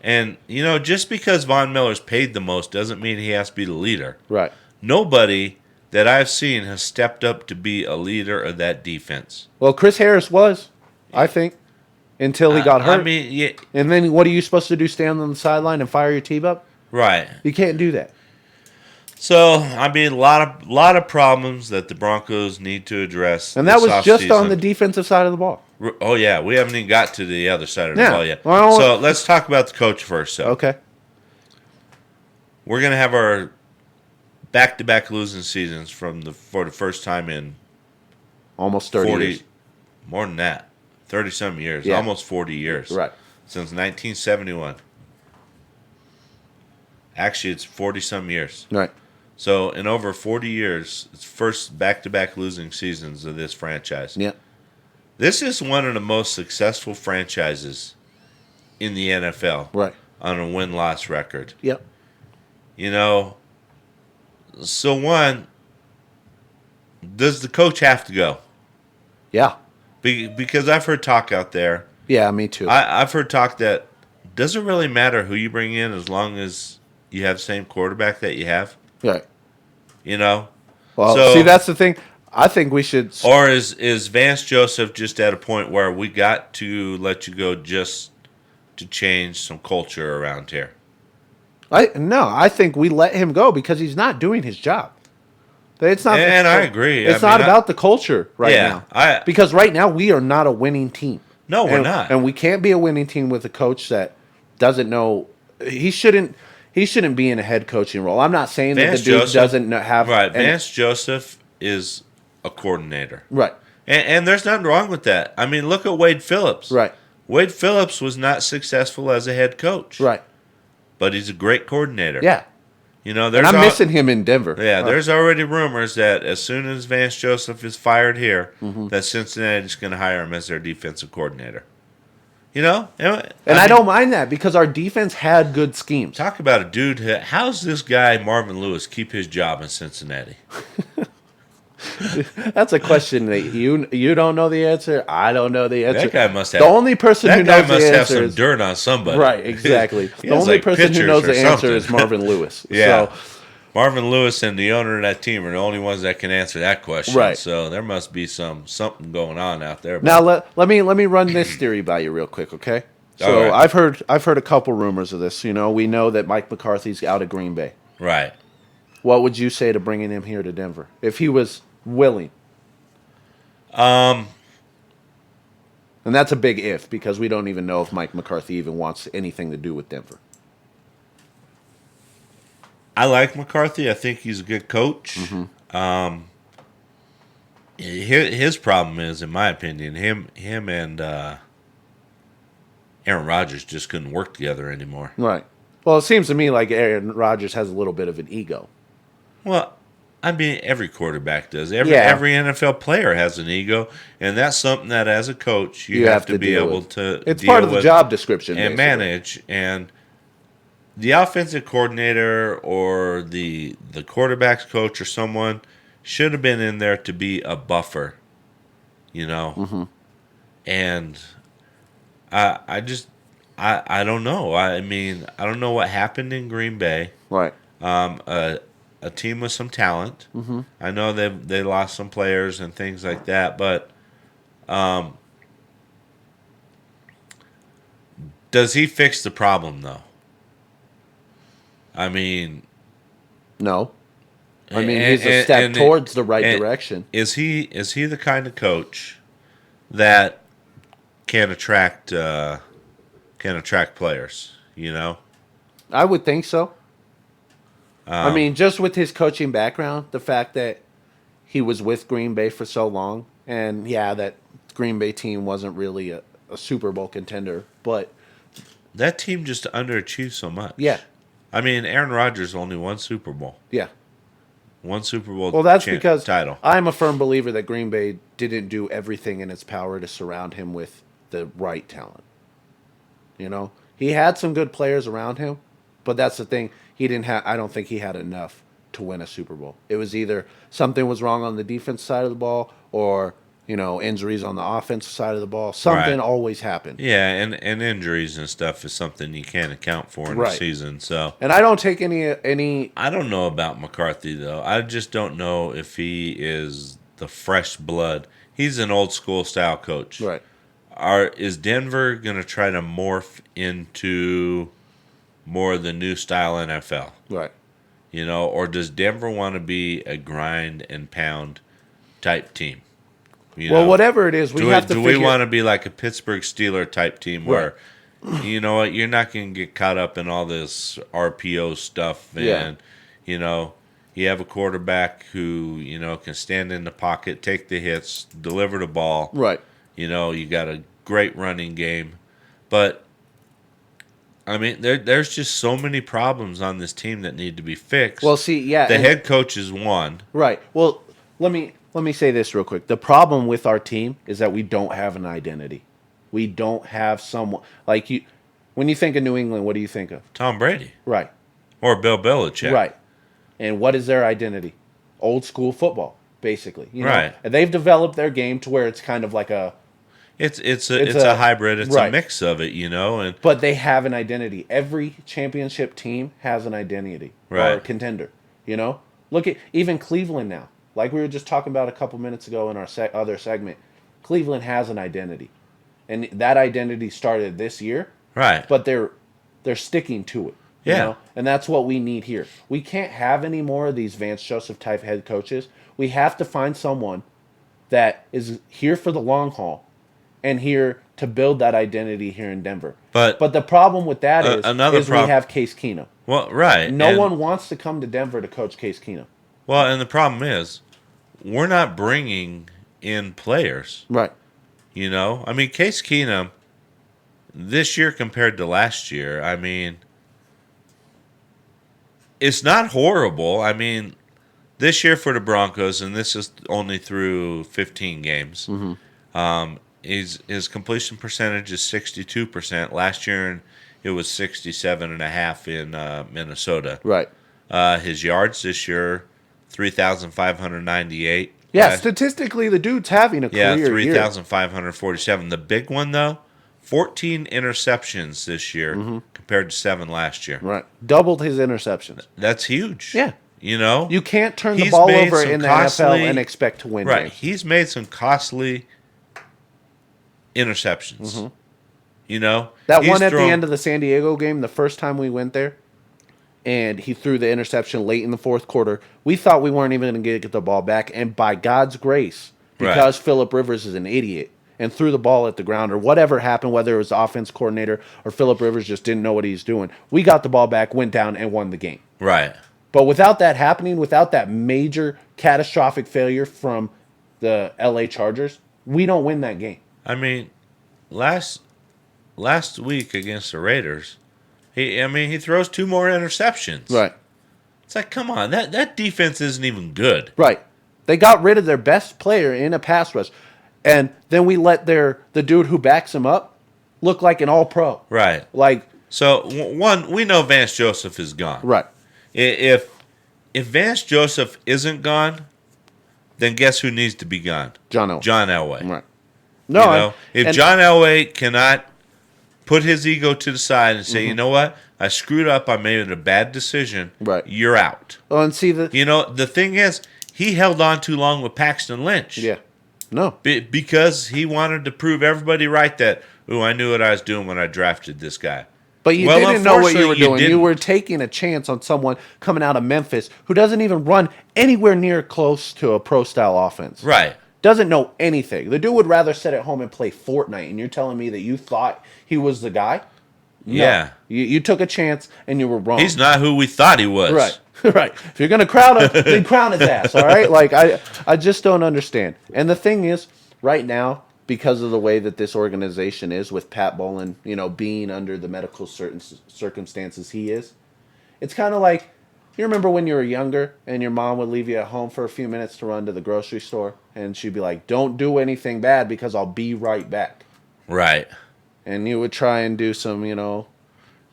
And, just because Von Miller's paid the most doesn't mean he has to be the leader. Right. Nobody that I've seen has stepped up to be a leader of that defense. Well, Chris Harris was, I think, until he got hurt. I mean, yeah, And then what are you supposed to do? Stand on the sideline and fire your team up? right. You can't do that. So, I mean, a lot of problems that the Broncos need to address. And that this was just on offseason. the defensive side of the ball. Oh, yeah. We haven't even got to the other side of the Yeah. ball yet. Well, so, let's talk about the coach first. So, Okay. we're going to have our back-to-back losing seasons for the first time in Almost 30 years. more than that, 30-some years, Yeah. almost 40 years. Right. Since 1971. Actually, it's 40-some years. Right. So, in over 40 years, it's first back-to-back losing seasons of this franchise. Yeah. This is one of the most successful franchises in the NFL Right. on a win-loss record. Yep. So one, does the coach have to go? Yeah. Because I've heard talk out there. Yeah, me too. I've heard talk that doesn't really matter who you bring in as long as you have the same quarterback that you have. Right. Well, Well, see, that's the thing. I think we should. Or is Vance Joseph just at a point where we got to let you go just to change some culture around here? I think we let him go because he's not doing his job. It's not, And I agree. It's I not mean, about the culture now. Because right now we are not a winning team. No, we're not. And we can't be a winning team with a coach that doesn't know. He shouldn't be in a head coaching role. I'm not saying that the dude doesn't have. Right. Vance Joseph is a coordinator. Right. And there's nothing wrong with that. I mean, look at Wade Phillips. Right. Wade Phillips was not successful as a head coach. Right. But he's a great coordinator. Yeah. You know, and I'm missing him in Denver. Yeah, there's already rumors that as soon as Vance Joseph is fired here, that Cincinnati's going to hire him as their defensive coordinator. You know? And I don't mind that because our defense had good schemes. Talk about a dude. How's this guy, Marvin Lewis, keep his job in Cincinnati? That's a question that you don't know the answer. I don't know the answer. That guy must have. The only person who knows the answer have some dirt on somebody. Right, exactly. The only person who knows the answer is Marvin Lewis. Yeah. So, Marvin Lewis and the owner of that team are the only ones that can answer that question. Right. So there must be something going on out there. Now let me run this theory by you real quick, okay? So right. I've heard a couple rumors of this. You know, we know that Mike McCarthy's out of Green Bay. Right. What would you say to bringing him here to Denver if he was willing? And that's a big if because we don't even know if Mike McCarthy even wants anything to do with Denver. I like McCarthy. I think he's a good coach. Mm-hmm. His problem is, in my opinion, him and Aaron Rodgers just couldn't work together anymore. Right. Well, it seems to me like Aaron Rodgers has a little bit of an ego. Well, I mean, every quarterback does. Every NFL player has an ego, and that's something that, as a coach, you have to be able to. It's part of the job description and basically. Manage. And the offensive coordinator or the quarterback's coach or someone should have been in there to be a buffer, you know. Mm-hmm. And I don't know. I mean, I don't know what happened in Green Bay. Right. A team with some talent. Mm-hmm. I know they lost some players and things like that, but does he fix the problem though? I mean, no. I mean, he's a step towards the right direction. Is he the kind of coach that can attract players? You know, I would think so. I mean, just with his coaching background, the fact that he was with Green Bay for so long, and that Green Bay team wasn't really a Super Bowl contender, but that team just underachieved so much. Yeah. I mean, Aaron Rodgers only won Super Bowl. Yeah. One Super Bowl well, that's because title. I'm a firm believer that Green Bay didn't do everything in its power to surround him with the right talent. You know? He had some good players around him, but that's the thing. He didn't have. I don't think he had enough to win a Super Bowl. It was either something was wrong on the defense side of the ball, or injuries on the offensive side of the ball. Something always happened. Yeah, and injuries and stuff is something you can't account for in the season. So, and I don't take any. I don't know about McCarthy though. I just don't know if he is the fresh blood. He's an old school style coach. Right. Is Denver going to try to morph into more of the new style NFL? Right. You know, or does Denver want to be a grind and pound type team? Whatever it is, we have to. Do we want to be like a Pittsburgh Steeler type team where, you know what, you're not going to get caught up in all this RPO stuff, and you have a quarterback who can stand in the pocket, take the hits, deliver the ball. Right. You got a great running game, but I mean, there's just so many problems on this team that need to be fixed. Well, see, the head coach is one. Right. Well, let me say this real quick. The problem with our team is that we don't have an identity. We don't have someone like you. When you think of New England, what do you think of? Tom Brady. Right. Or Bill Belichick. Right. And what is their identity? Old school football, basically. Right. And they've developed their game to where it's kind of like a. It's a hybrid. It's a mix of it, and but they have an identity. Every championship team has an identity or a contender. Look at even Cleveland now. Like we were just talking about a couple minutes ago in our other segment, Cleveland has an identity, and that identity started this year. Right. But they're sticking to it. You Yeah. know? And that's what we need here. We can't have any more of these Vance Joseph type head coaches. We have to find someone that is here for the long haul and here to build that identity here in Denver. But the problem with that another is we prob- have Case Keenum. Well, right. No one wants to come to Denver to coach Case Keenum. Well, and the problem is, we're not bringing in players. Right. You know, I mean, Case Keenum this year compared to last year, I mean, it's not horrible. I mean, this year for the Broncos, and this is only through 15 games. His completion percentage is 62%. Last year, it was 67.5 in Minnesota. Right. His yards this year, 3,598. Yeah, statistically, the dude's having a career year. 3,547. The big one, though, 14 interceptions this year compared to 7 last year. Right. Doubled his interceptions. That's huge. Yeah. You know? You can't turn the He's ball made over some in the costly- NFL and expect to win Right. games. He's made some costly interceptions. You know? That He's one at the thrown- end of the San Diego game, the first time we went there, and he threw the interception late in the fourth quarter. We thought we weren't even going to get the ball back, and by God's grace, because Phillip Rivers is an idiot and threw the ball at the ground or whatever happened, whether it was the offense coordinator or Phillip Rivers just didn't know what he's doing, we got the ball back, went down, and won the game. Right. But without that happening, without that major catastrophic failure from the LA Chargers, we don't win that game. I mean, last week against the Raiders, he throws 2 more interceptions. Right. It's like, come on, that defense isn't even good. Right. They got rid of their best player in a pass rush. And then we let the dude who backs him up look like an all-pro. Right. Like, So, one, we know Vance Joseph is gone. right. If Vance Joseph isn't gone, then guess who needs to be gone? John Elway. John Elway. Right. No, You know, if John Elway cannot put his ego to the side and say, you know what, I screwed up, I made a bad decision, Right. you're out. Oh, and see the You know, the thing is, he held on too long with Paxton Lynch. yeah, no, Because he wanted to prove everybody right that, I knew what I was doing when I drafted this guy. but you Well, didn't know what you were unfortunately, you doing. You didn't. were taking a chance on someone coming out of Memphis who doesn't even run anywhere near close to a pro style offense. Right. Doesn't know anything. The dude would rather sit at home and play Fortnite. And you're telling me that you thought he was the guy? No. Yeah. You took a chance and you were wrong. He's not who we thought he was. Right. Right. If you're gonna crown him, then crown his ass. All right. Like I just don't understand. And the thing is, right now, because of the way that this organization is, with Pat Bowlen, being under the medical certain circumstances he is, it's kind of like, you remember when you were younger and your mom would leave you at home for a few minutes to run to the grocery store, and she'd be like, "Don't do anything bad because I'll be right back." Right. And you would try and do some,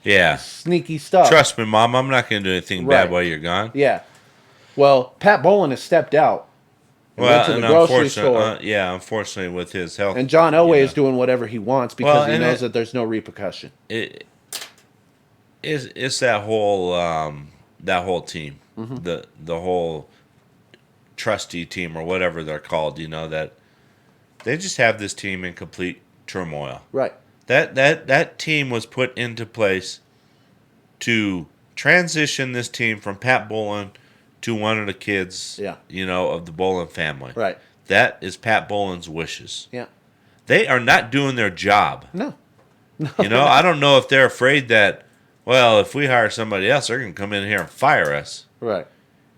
Yeah. sneaky stuff. Trust me, Mom, I'm not going to do anything Right. bad while you're gone. Yeah. Well, Pat Bowlen has stepped out and went to the grocery store. Unfortunately, with his health. And John Elway you is doing whatever he wants because Well, he and knows that there's no repercussion. It's that whole team, the whole trustee team or whatever they're called. That they just have this team in complete turmoil. Right. That team was put into place to transition this team from Pat Bowlen to one of the kids, Yeah. Of the Bowlen family. Right. That is Pat Bowlen's wishes. Yeah. They are not doing their job. No. I don't know if they're afraid that, well, if we hire somebody else, they're going to come in here and fire us. Right.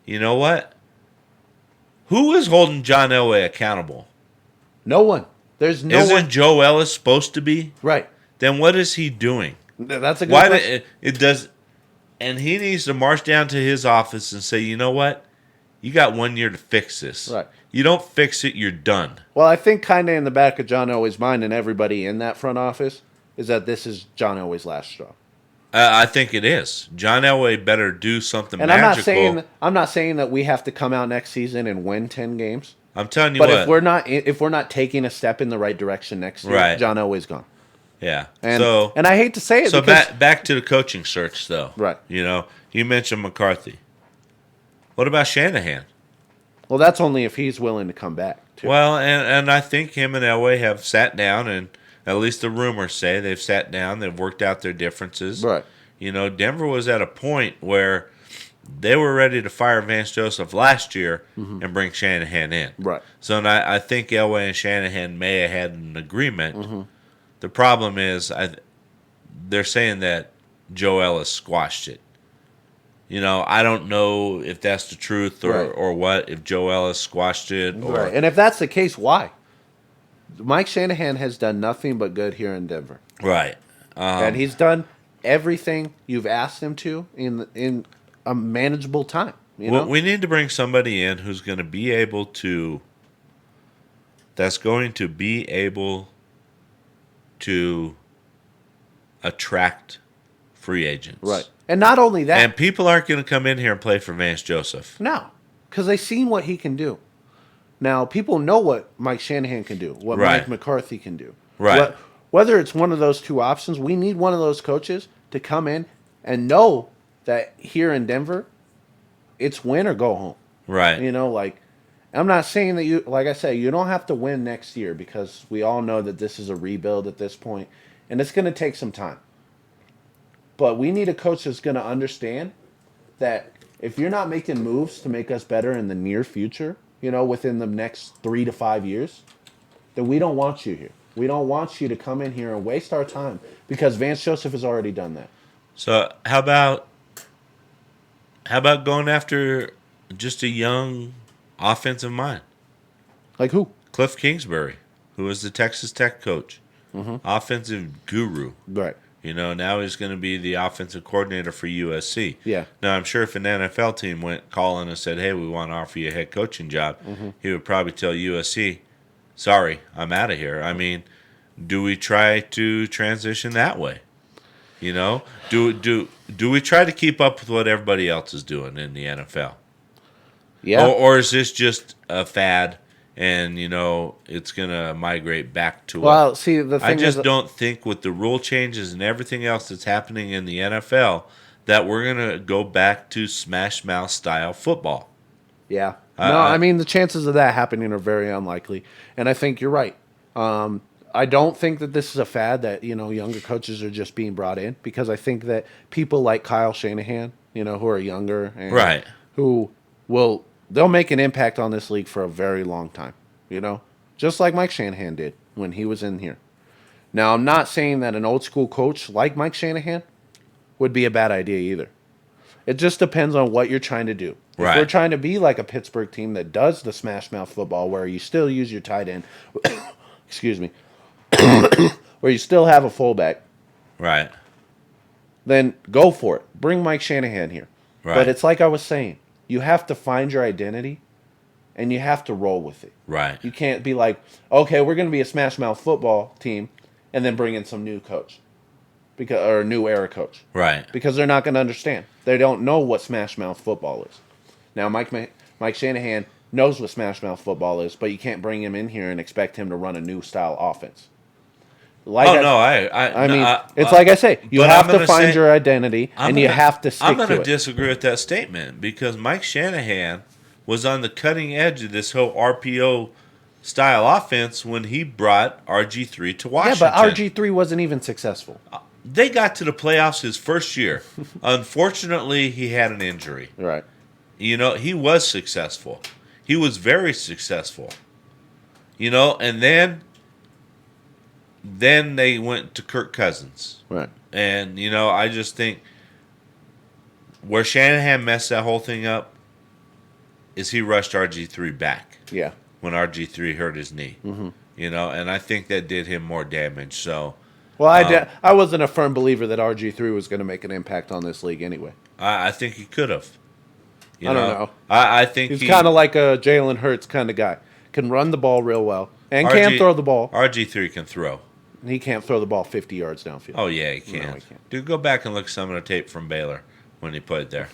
You know what? Who is holding John Elway accountable? No one. There's no Isn't one. Joe Ellis supposed to be? Right. Then what is he doing? That's a good Why question. it does? And he needs to march down to his office and say, you know what? You got 1 year to fix this. Right. You don't fix it, you're done. Well, I think kind of in the back of John Elway's mind and everybody in that front office is that this is John Elway's last straw. I think it is. John Elway better do something And magical. I'm not saying that we have to come out next season and win 10 games. I'm telling you But what. if we're not taking a step in the right direction next year, Right. John Elway's gone. Yeah. And I hate to say it. So because, back to the coaching search, though. Right. You mentioned McCarthy. What about Shanahan? Well, that's only if he's willing to come back. Too. Well, and I think him and Elway have sat down, and at least the rumors say they've sat down, they've worked out their differences. Right. You know, Denver was at a point where they were ready to fire Vance Joseph last year and bring Shanahan in. Right. So I think Elway and Shanahan may have had an agreement. The problem is they're saying that Joe Ellis squashed it. You know, I don't know if that's the truth or what, if Joe Ellis squashed it. Or, Right. And if that's the case, why? Mike Shanahan has done nothing but good here in Denver. Right. And he's done everything you've asked him to in a manageable time. You know? Well, we need to bring somebody in who's going to be able to attract free agents. Right. And not only that. And people aren't going to come in here and play for Vance Joseph. No. Because they've seen what he can do. Now, people know what Mike Shanahan can do, what Right. Mike McCarthy can do. Right. Whether it's one of those two options, we need one of those coaches to come in and know that here in Denver, it's win or go home. Right. You know, like, I'm not saying that like I say, you don't have to win next year because we all know that this is a rebuild at this point, and it's going to take some time. But we need a coach that's going to understand that if you're not making moves to make us better in the near future, you know, within the next 3 to 5 years, then we don't want you here. We don't want you to come in here and waste our time because Vance Joseph has already done that. So how about going after just a young offensive mind? Like who? Cliff Kingsbury, who was the Texas Tech coach, offensive guru. Right. You know, now he's going to be the offensive coordinator for USC. Yeah. Now, I'm sure if an NFL team went calling and said, hey, we want to offer you a head coaching job, he would probably tell USC, sorry, I'm out of here. I mean, do we try to transition that way? You know, do we try to keep up with what everybody else is doing in the NFL? Yeah. Or is this just a fad and, you know, it's going to migrate back to Well, see, the thing I just is, don't think with the rule changes and everything else that's happening in the NFL that we're going to go back to smash mouth style football. Yeah. No, I mean, the chances of that happening are very unlikely. And I think you're right. I don't think that this is a fad that, you know, younger coaches are just being brought in because I think that people like Kyle Shanahan, you know, who are younger and Right. who they'll make an impact on this league for a very long time, you know, just like Mike Shanahan did when he was in here. Now, I'm not saying that an old school coach like Mike Shanahan would be a bad idea either. It just depends on what you're trying to do. If Right. we're trying to be like a Pittsburgh team that does the smash mouth football where you still use your tight end, excuse me, where you still have a fullback, Right. then go for it. Bring Mike Shanahan here. Right. But it's like I was saying, you have to find your identity and you have to roll with it. Right. You can't be like, okay, we're going to be a smash mouth football team and then bring in some new coach or a new era coach. Right. Because they're not going to understand. They don't know what smash mouth football is. Now, Mike Shanahan knows what smash mouth football is, but you can't bring him in here and expect him to run a new style offense. Like I mean, it's like I say, you have to find your identity and you have to stick I'm to going to it. disagree with that statement because Mike Shanahan was on the cutting edge of this whole RPO style offense when he brought RG3 to Yeah, Washington. but RG3 wasn't even successful. They got to the playoffs his first year. Unfortunately, he had an injury. Right. You know, he was successful. He was very successful. You know, and then they went to Kirk Cousins. Right. And, you know, I just think where Shanahan messed that whole thing up is he rushed RG3 back. Yeah. When RG3 hurt his knee. Mm-hmm. You know, and I think that did him more damage. So, Well, I wasn't a firm believer that RG3 was going to make an impact on this league anyway. I think he could have. I don't know. I think He's kind of like a Jalen Hurts kind of guy. Can run the ball real well and can throw the ball. RG3 can throw. He can't throw the ball 50 yards downfield. Oh, yeah, he can. No, he can't. Dude, go back and look at some of the tape from Baylor when he played there.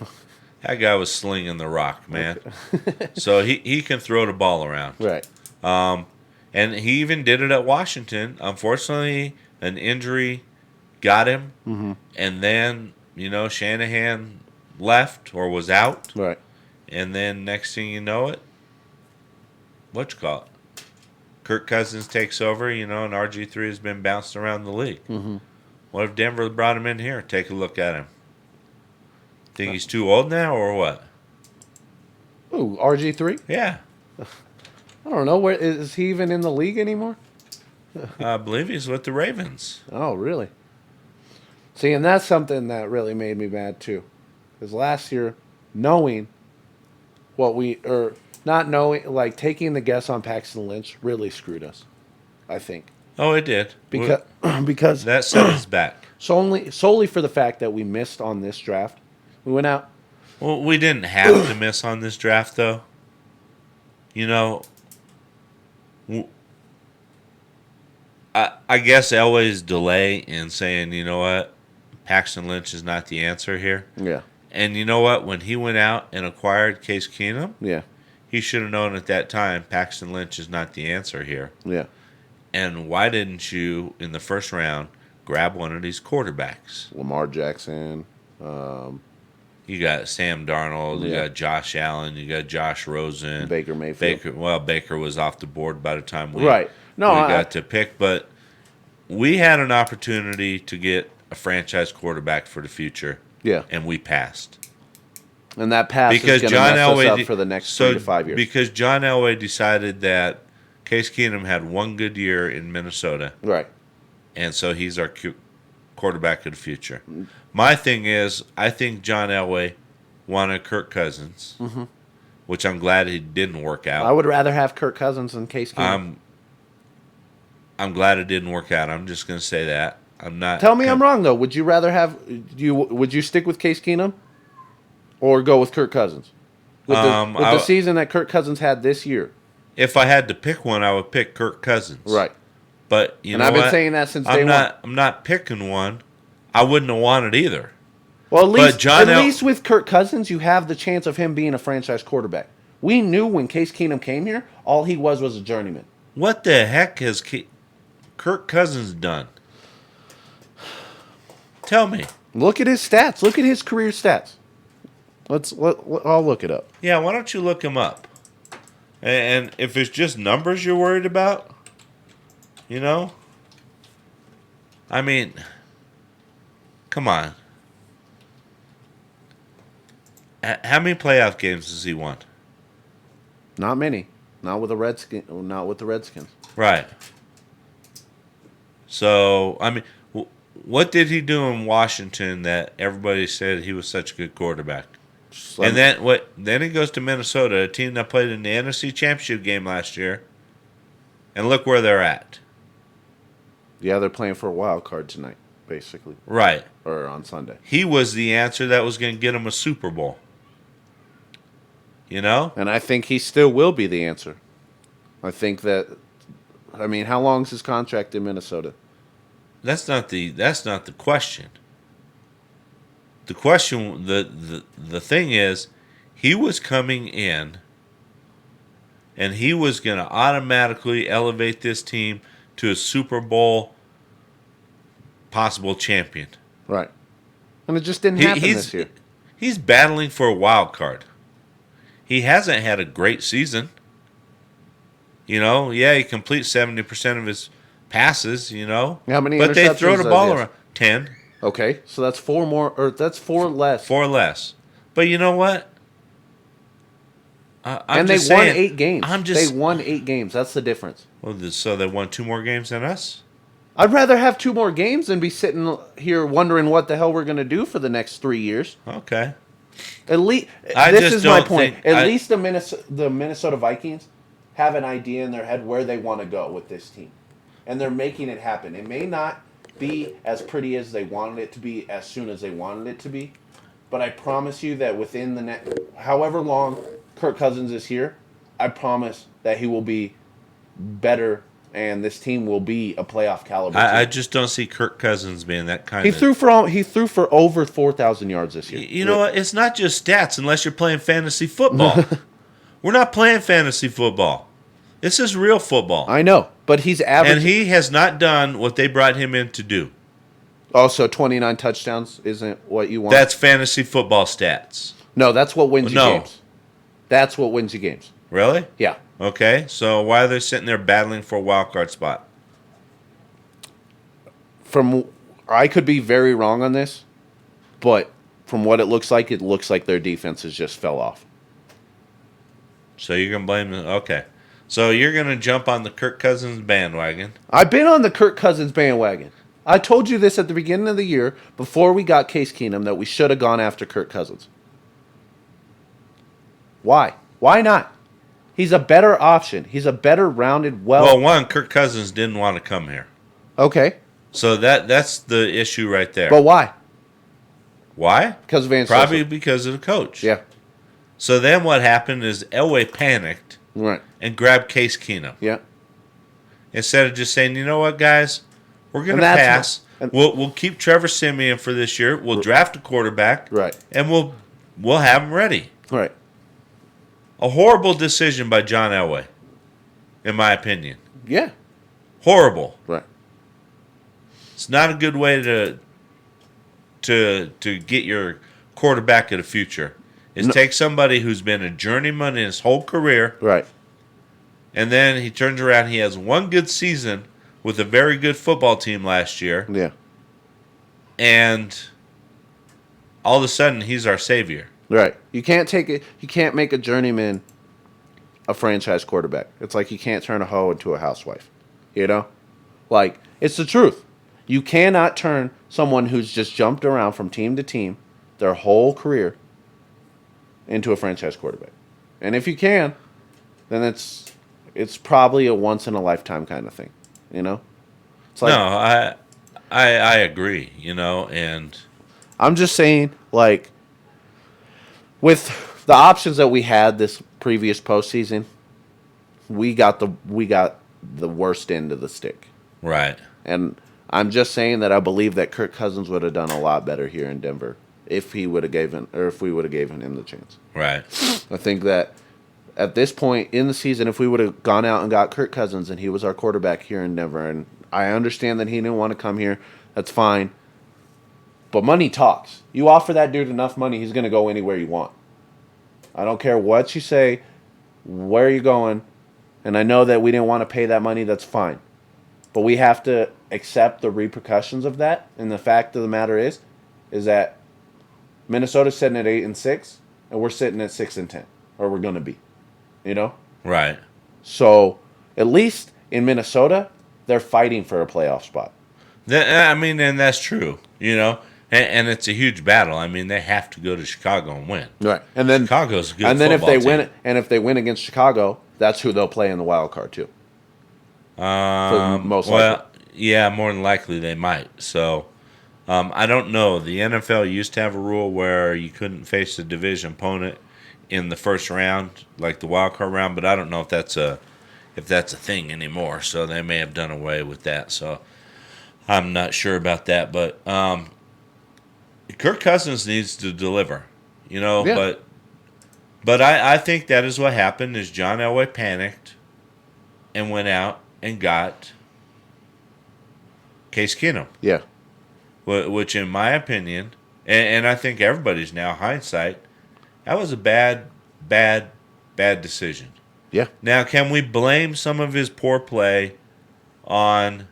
That guy was slinging the rock, man. So he can throw the ball around. Right. And he even did it at Washington. Unfortunately, an injury got him. Mm-hmm. And then, you know, Shanahan left or was out. Right. And then next thing you know it, Kirk Cousins takes over, you know, and RG3 has been bounced around the league. Mm-hmm. What if Denver brought him in here? Take a look at him. Think he's too old now or what? Ooh, RG3? Yeah. I don't know. Where is he even in the league anymore? I believe he's with the Ravens. Oh, really? See, and that's something that really made me mad too. Because last year, knowing what or not knowing, like taking the guess on Paxton Lynch really screwed us, I think. Oh, it did. Because That set us back. solely for the fact that we missed on this draft. We went out. Well, we didn't have to miss on this draft, though. You know, I guess Elway's delay in saying, you know what, Paxton Lynch is not the answer here. Yeah. And you know what? When he went out and acquired Case Keenum, Yeah. he should have known at that time Paxton Lynch is not the answer here. Yeah. And why didn't you, in the first round, grab one of these quarterbacks? Lamar Jackson. You got Sam Darnold, you Yeah. got Josh Allen, you got Josh Rosen. Baker Mayfield. Baker was off the board by the time we Right. No, we got to pick, but we had an opportunity to get a franchise quarterback for the future, Yeah. and we passed. And that pass Because is going to John mess us Elway up for the next 3 to 5 years. Because John Elway decided that Case Keenum had one good year in Minnesota, Right. and so he's our quarterback of the future. My thing is, I think John Elway wanted Kirk Cousins, which I'm glad he didn't work out. I would rather have Kirk Cousins than Case Keenum. I'm glad it didn't work out. I'm just going to say that. I'm not. Tell me I'm wrong though. Would you rather have would you stick with Case Keenum or go with Kirk Cousins? With the season that Kirk Cousins had this year. If I had to pick one, I would pick Kirk Cousins. Right. But you know I've been what? saying that since day one. I'm not picking one. I wouldn't have wanted either. Well, at But least with Kirk Cousins, you have the chance of him being a franchise quarterback. We knew when Case Keenum came here, all he was a journeyman. What the heck has Kirk Cousins done? Tell me. Look at his stats. Look at his career stats. I'll look it up. Yeah, why don't you look him up? And if it's just numbers you're worried about, you know? I mean, come on. How many playoff games has he won? Not many. Not with the Redskins. Right. So, I mean, what did he do in Washington that everybody said he was such a good quarterback? And then he goes to Minnesota, a team that played in the NFC Championship game last year, and look where they're at. Yeah, they're playing for a wild card tonight, basically. Right. Or on Sunday. He was the answer that was going to get him a Super Bowl. You know? And I think he still will be the answer. I think that, I mean, how long is his contract in Minnesota? That's not the question. The question, the thing is, he was coming in, and he was going to automatically elevate this team to a Super Bowl possible champion. Right. And it just didn't happen this year. He's battling for a wild card. He hasn't had a great season. You know, yeah, he completes 70% of his passes, you know. How many but they throw the interceptions ball does he around. 10. Okay, so that's 4 more, or that's 4 less. 4 less. But you know what? And they won 8 games. They won 8 games. That's the difference. Well, so they won 2 more games than us? I'd rather have 2 more games than be sitting here wondering what the hell we're going to do for the next 3 years. Okay. At least this is my point. At least the Minnesota Vikings have an idea in their head where they want to go with this team, and they're making it happen. It may not be as pretty as they wanted it to be as soon as they wanted it to be, but I promise you that within the next, however long Kirk Cousins is here, I promise that he will be better, and this team will be a playoff caliber team. I just don't see Kirk Cousins being that kind He of... threw for over 4,000 yards this year. You know what? It's not just stats unless you're playing fantasy football. We're not playing fantasy football. This is real football. I know, but he's average. And he has not done what they brought him in to do. Also, 29 touchdowns isn't what you want. That's fantasy football stats. No, that's what wins you games. That's what wins you games. Really? Yeah. Okay, so why are they sitting there battling for a wild card spot? I could be very wrong on this, but from what it looks like their defenses just fell off. So you're going to blame them? Okay. So you're going to jump on the Kirk Cousins bandwagon. I've been on the Kirk Cousins bandwagon. I told you this at the beginning of the year before we got Case Keenum that we should have gone after Kirk Cousins. Why? Why not? He's a better option. He's a better rounded, Well, one, Kirk Cousins didn't want to come here. Okay. So that's the issue right there. But why? Why? Because of Van Probably Sosa. because of the coach. Yeah. So then what happened is Elway panicked Right. and grabbed Case Keenum. Yeah. Instead of just saying, you know what, guys, we're going And to that's pass. what- We'll keep Trevor Siemian for this year. We'll draft a quarterback. Right. And we'll have him ready. Right. A horrible decision by John Elway, in my opinion. Yeah. Horrible. Right. It's not a good way to get your quarterback of the future. Is take somebody who's been a journeyman in his whole career, Right. and then he turns around. He has one good season with a very good football team last year, Yeah. and all of a sudden he's our savior. Right. You can't take it. You can't make a journeyman a franchise quarterback. It's like you can't turn a hoe into a housewife. You know, like it's the truth. You cannot turn someone who's just jumped around from team to team their whole career into a franchise quarterback. And if you can, then it's probably a once in a lifetime kind of thing. You know. It's like, No, I agree. You know, and I'm just saying, like, with the options that we had this previous postseason, we got the worst end of the stick. right. And I'm just saying that I believe that Kirk Cousins would have done a lot better here in Denver if we would have given him the chance. Right. I think that at this point in the season, if we would have gone out and got Kirk Cousins and he was our quarterback here in Denver, and I understand that he didn't want to come here, that's fine. But money talks. You offer that dude enough money, he's going to go anywhere you want. I don't care what you say, where you're going. And I know that we didn't want to pay that money, that's fine. But we have to accept the repercussions of that. And the fact of the matter is that Minnesota's sitting at 8-6, and we're sitting at 6-10, or we're going to be. You know? Right. So, at least in Minnesota, they're fighting for a playoff spot. I mean, and that's true. You know, and it's a huge battle. I mean, they have to go to Chicago and win. Right. And then Chicago's a good and then if football they win team. and if they win against Chicago, that's who they'll play in the wild card too. Most well, likely. yeah, more than likely they might. So, I don't know. The NFL used to have a rule where you couldn't face a division opponent in the first round, like the wild card round, but I don't know if that's a thing anymore. So they may have done away with that. So I'm not sure about that, but Kirk Cousins needs to deliver, you know. Yeah. But I think that is what happened. Is John Elway panicked and went out and got Case Keenum, Yeah. which in my opinion, and I think everybody's now hindsight, that was a bad decision. Yeah. Now, can we blame some of his poor play on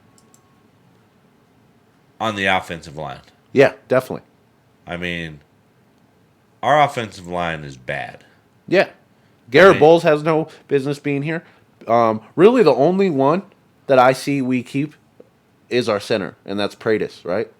the offensive line? Yeah, definitely. I mean, our offensive line is bad. Yeah. Garrett mean- Bowles has no business being here. Really the only one that I see we keep is our center, and that's Pratis, right?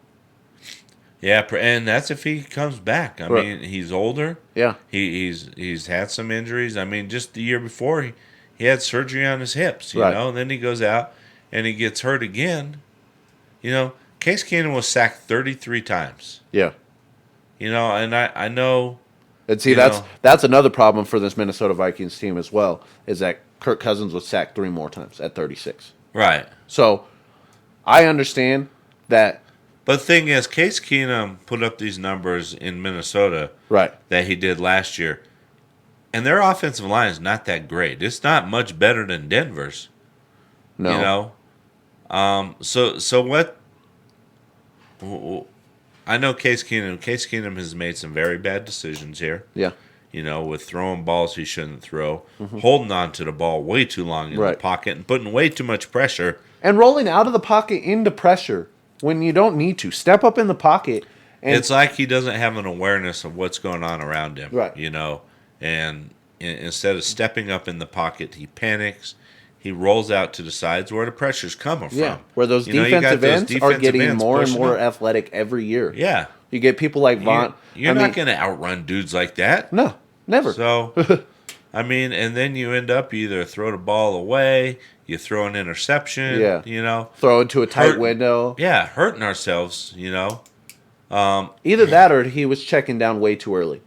Yeah, and that's if he comes back. I Right. mean, he's older. Yeah. He's had some injuries. I mean, just the year before, he had surgery on his hips, you Right. know. And then he goes out and he gets hurt again. You know, Case Keenum was sacked 33 times. Yeah. You know, and I know. And see, You know. that's another problem for this Minnesota Vikings team as well, is that Kirk Cousins was sacked 3 more times at 36. Right. So I understand that. But the thing is, Case Keenum put up these numbers in Minnesota Right. that he did last year. And their offensive line is not that great. It's not much better than Denver's. No. You know? So what... I know Case Keenum. Case Keenum has made some very bad decisions here. Yeah. You know, with throwing balls he shouldn't throw, holding on to the ball way too long in Right. the pocket, and putting way too much pressure. And rolling out of the pocket into pressure when you don't need to. Step up in the pocket And it's like he doesn't have an awareness of what's going on around him. Right. And instead of stepping up in the pocket, he panics. He rolls out to the sides where the pressure's coming from. where those You got defensive those ends are defensive getting ends more and pushing more up. athletic every year. Yeah. You get people like Vaughn. You're not going to outrun dudes like that. No, never. So, and then you end up you either throw the ball away, you throw an interception, Yeah. Throw into a tight window. Yeah, hurting ourselves, Either that or he was checking down way too early.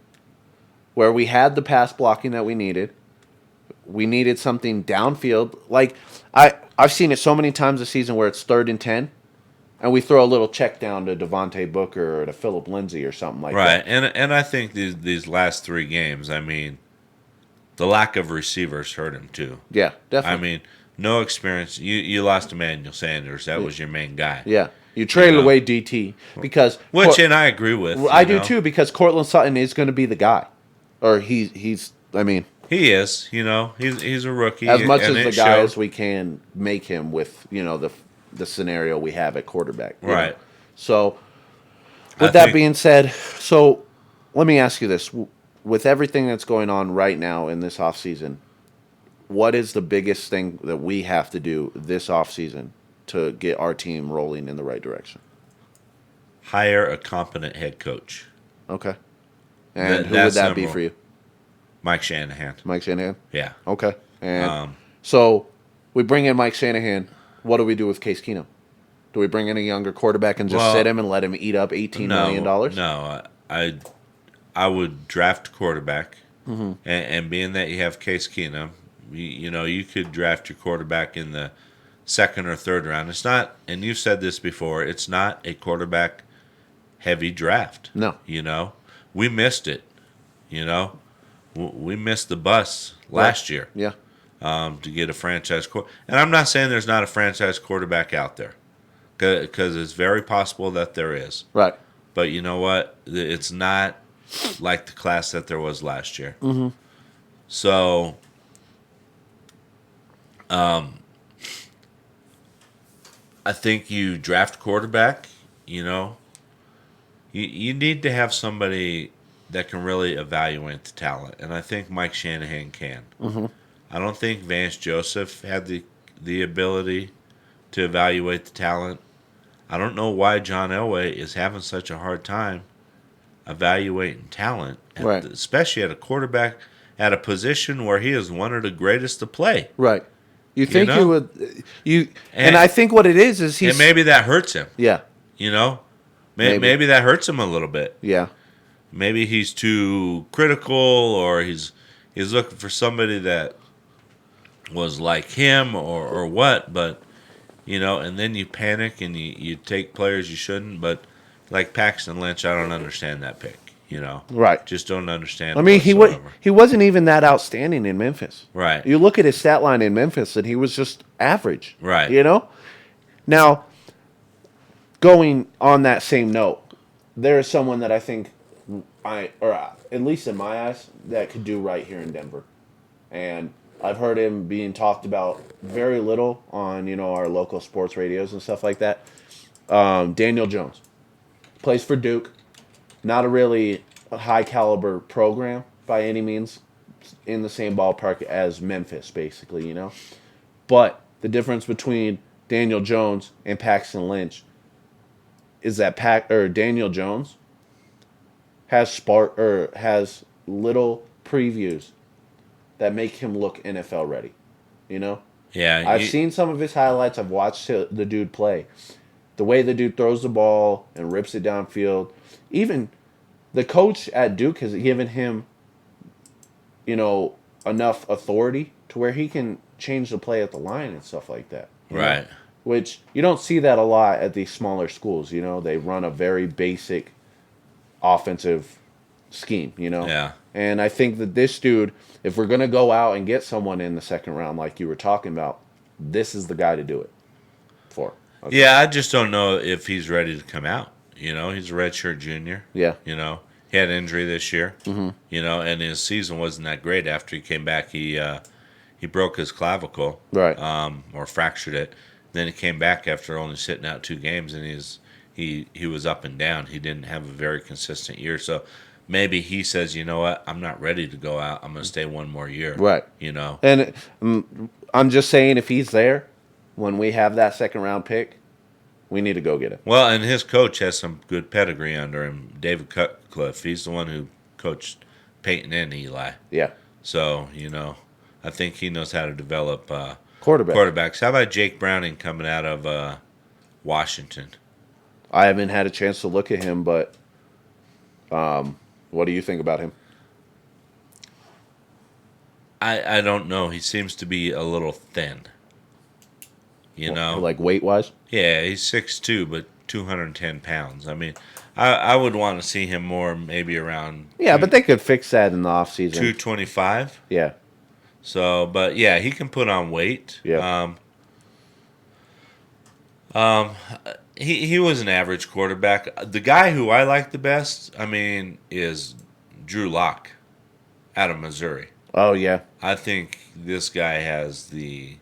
Where we had the pass blocking that we needed. We needed something downfield. Like, I've seen it so many times this season where it's 3rd and 10, and we throw a little check down to Devontae Booker or to Phillip Lindsay or something like that. Right, and I think these last 3 games, the lack of receivers hurt him too. Yeah, definitely. No experience. You lost Emmanuel Sanders. That was your main guy. Yeah. You traded away DT because... and I agree with. I do too, because Cortland Sutton is going to be the guy. Or he's he is. He's a rookie. as much and as the it guy showed. as we can make him with, the scenario we have at quarterback. you know? Right. So, I with that think- being said, so let me ask you this. With everything that's going on right now in this offseason, what is the biggest thing that we have to do this offseason to get our team rolling in the right direction? Hire a competent head coach. Okay. And who would That's that be number for you? Mike Shanahan. Mike Shanahan? Yeah. Okay. And Um, so we bring in Mike Shanahan. What do we do with Case Keenum? Do we bring in a younger quarterback and just sit him and let him eat up $18 million? No, I would draft a quarterback, Mm-hmm. and being that you have Case Keenum, you could draft your quarterback in the 2nd or 3rd round. It's not, and you've said this before, it's not a quarterback heavy draft. No. We missed it. We missed the bus last year. Yeah. To get a franchise quarterback. And I'm not saying there's not a franchise quarterback out there, because it's very possible that there is. Right. But you know what? It's not like the class that there was last year. Mm-hmm. So, I think you draft quarterback. You need to have somebody that can really evaluate the talent, and I think Mike Shanahan can. Mm-hmm. I don't think Vance Joseph had the ability to evaluate the talent. I don't know why John Elway is having such a hard time evaluating talent, Right. especially at a quarterback at a position where he is one of the greatest to play. Right. You think know? you would and I think what it is he's And maybe that hurts him. yeah. Maybe. Maybe. That hurts him a little bit. Yeah. Maybe he's too critical, or he's looking for somebody that was like him, or what. But and then you panic and you take players you shouldn't. But like Paxton Lynch, I don't understand that pick. Right. Just don't understand. I mean, whatsoever. he wasn't even that outstanding in Memphis. Right. You look at his stat line in Memphis, and he was just average. Right. Now, going on that same note, there is someone that I think at least in my eyes, that could do right here in Denver, and I've heard him being talked about very little on our local sports radios and stuff like that. Daniel Jones plays for Duke. Not a really high caliber program by any means, in the same ballpark as Memphis, basically, But the difference between Daniel Jones and Paxton Lynch is that Daniel Jones has little previews that make him look NFL ready. Yeah. I've seen some of his highlights. I've watched the dude play. The way the dude throws the ball and rips it downfield. Even the coach at Duke has given him, enough authority to where he can change the play at the line and stuff like that. Right. Which you don't see that a lot at these smaller schools. They run a very basic offensive scheme, Yeah. And I think that this dude, if we're going to go out and get someone in the 2nd round like you were talking about, this is the guy to do it for. Okay. Yeah, I just don't know if he's ready to come out. He's a redshirt junior. Yeah. He had injury this year. Mm-hmm. And his season wasn't that great after he came back. He broke his clavicle. Right. Or fractured it. Then he came back after only sitting out 2 games, and he was up and down. He didn't have a very consistent year. So maybe he says, you know what, I'm not ready to go out. I'm going to stay one more year. Right. You know. And I'm just saying, if he's there when we have that second round pick, we need to go get him. Well, and his coach has some good pedigree under him, David Cutcliffe. He's the one who coached Peyton and Eli. Yeah. So, I think he knows how to develop Quarterbacks. How about Jake Browning coming out of Washington? I haven't had a chance to look at him, but what do you think about him? I don't know. He seems to be a little thin. Like weight-wise? Yeah, he's 6'2", but 210 pounds. I mean, I would want to see him more maybe around... Yeah, but they could fix that in the offseason. 225. Yeah. So, but yeah, he can put on weight. Yeah. He was an average quarterback. The guy who I like the best, is Drew Lock out of Missouri. Oh, yeah. I think this guy has the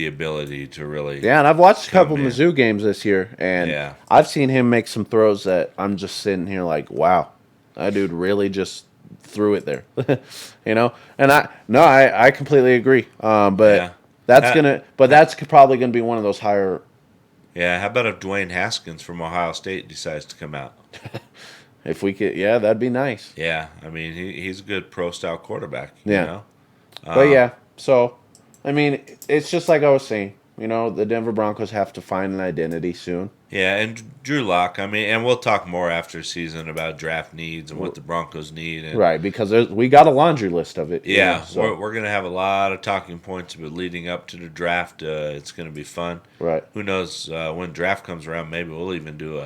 ability to really... Yeah, and I've watched a couple in. Mizzou games this year, and Yeah. I've seen him make some throws that I'm just sitting here like, wow, that dude really just threw it there. And I completely agree. But Yeah. that's probably gonna be one of those higher. Yeah, how about if Dwayne Haskins from Ohio State decides to come out? If we could, yeah, that'd be nice. Yeah, he's a good pro-style quarterback. Yeah. But yeah, so it's just like I was saying. The Denver Broncos have to find an identity soon. Yeah, and Drew Lock. And we'll talk more after season about draft needs and what the Broncos need. And, Right, because we got a laundry list of it. Yeah, so. we're going to have a lot of talking points about leading up to the draft. It's going to be fun. Right. Who knows, when draft comes around, maybe we'll even do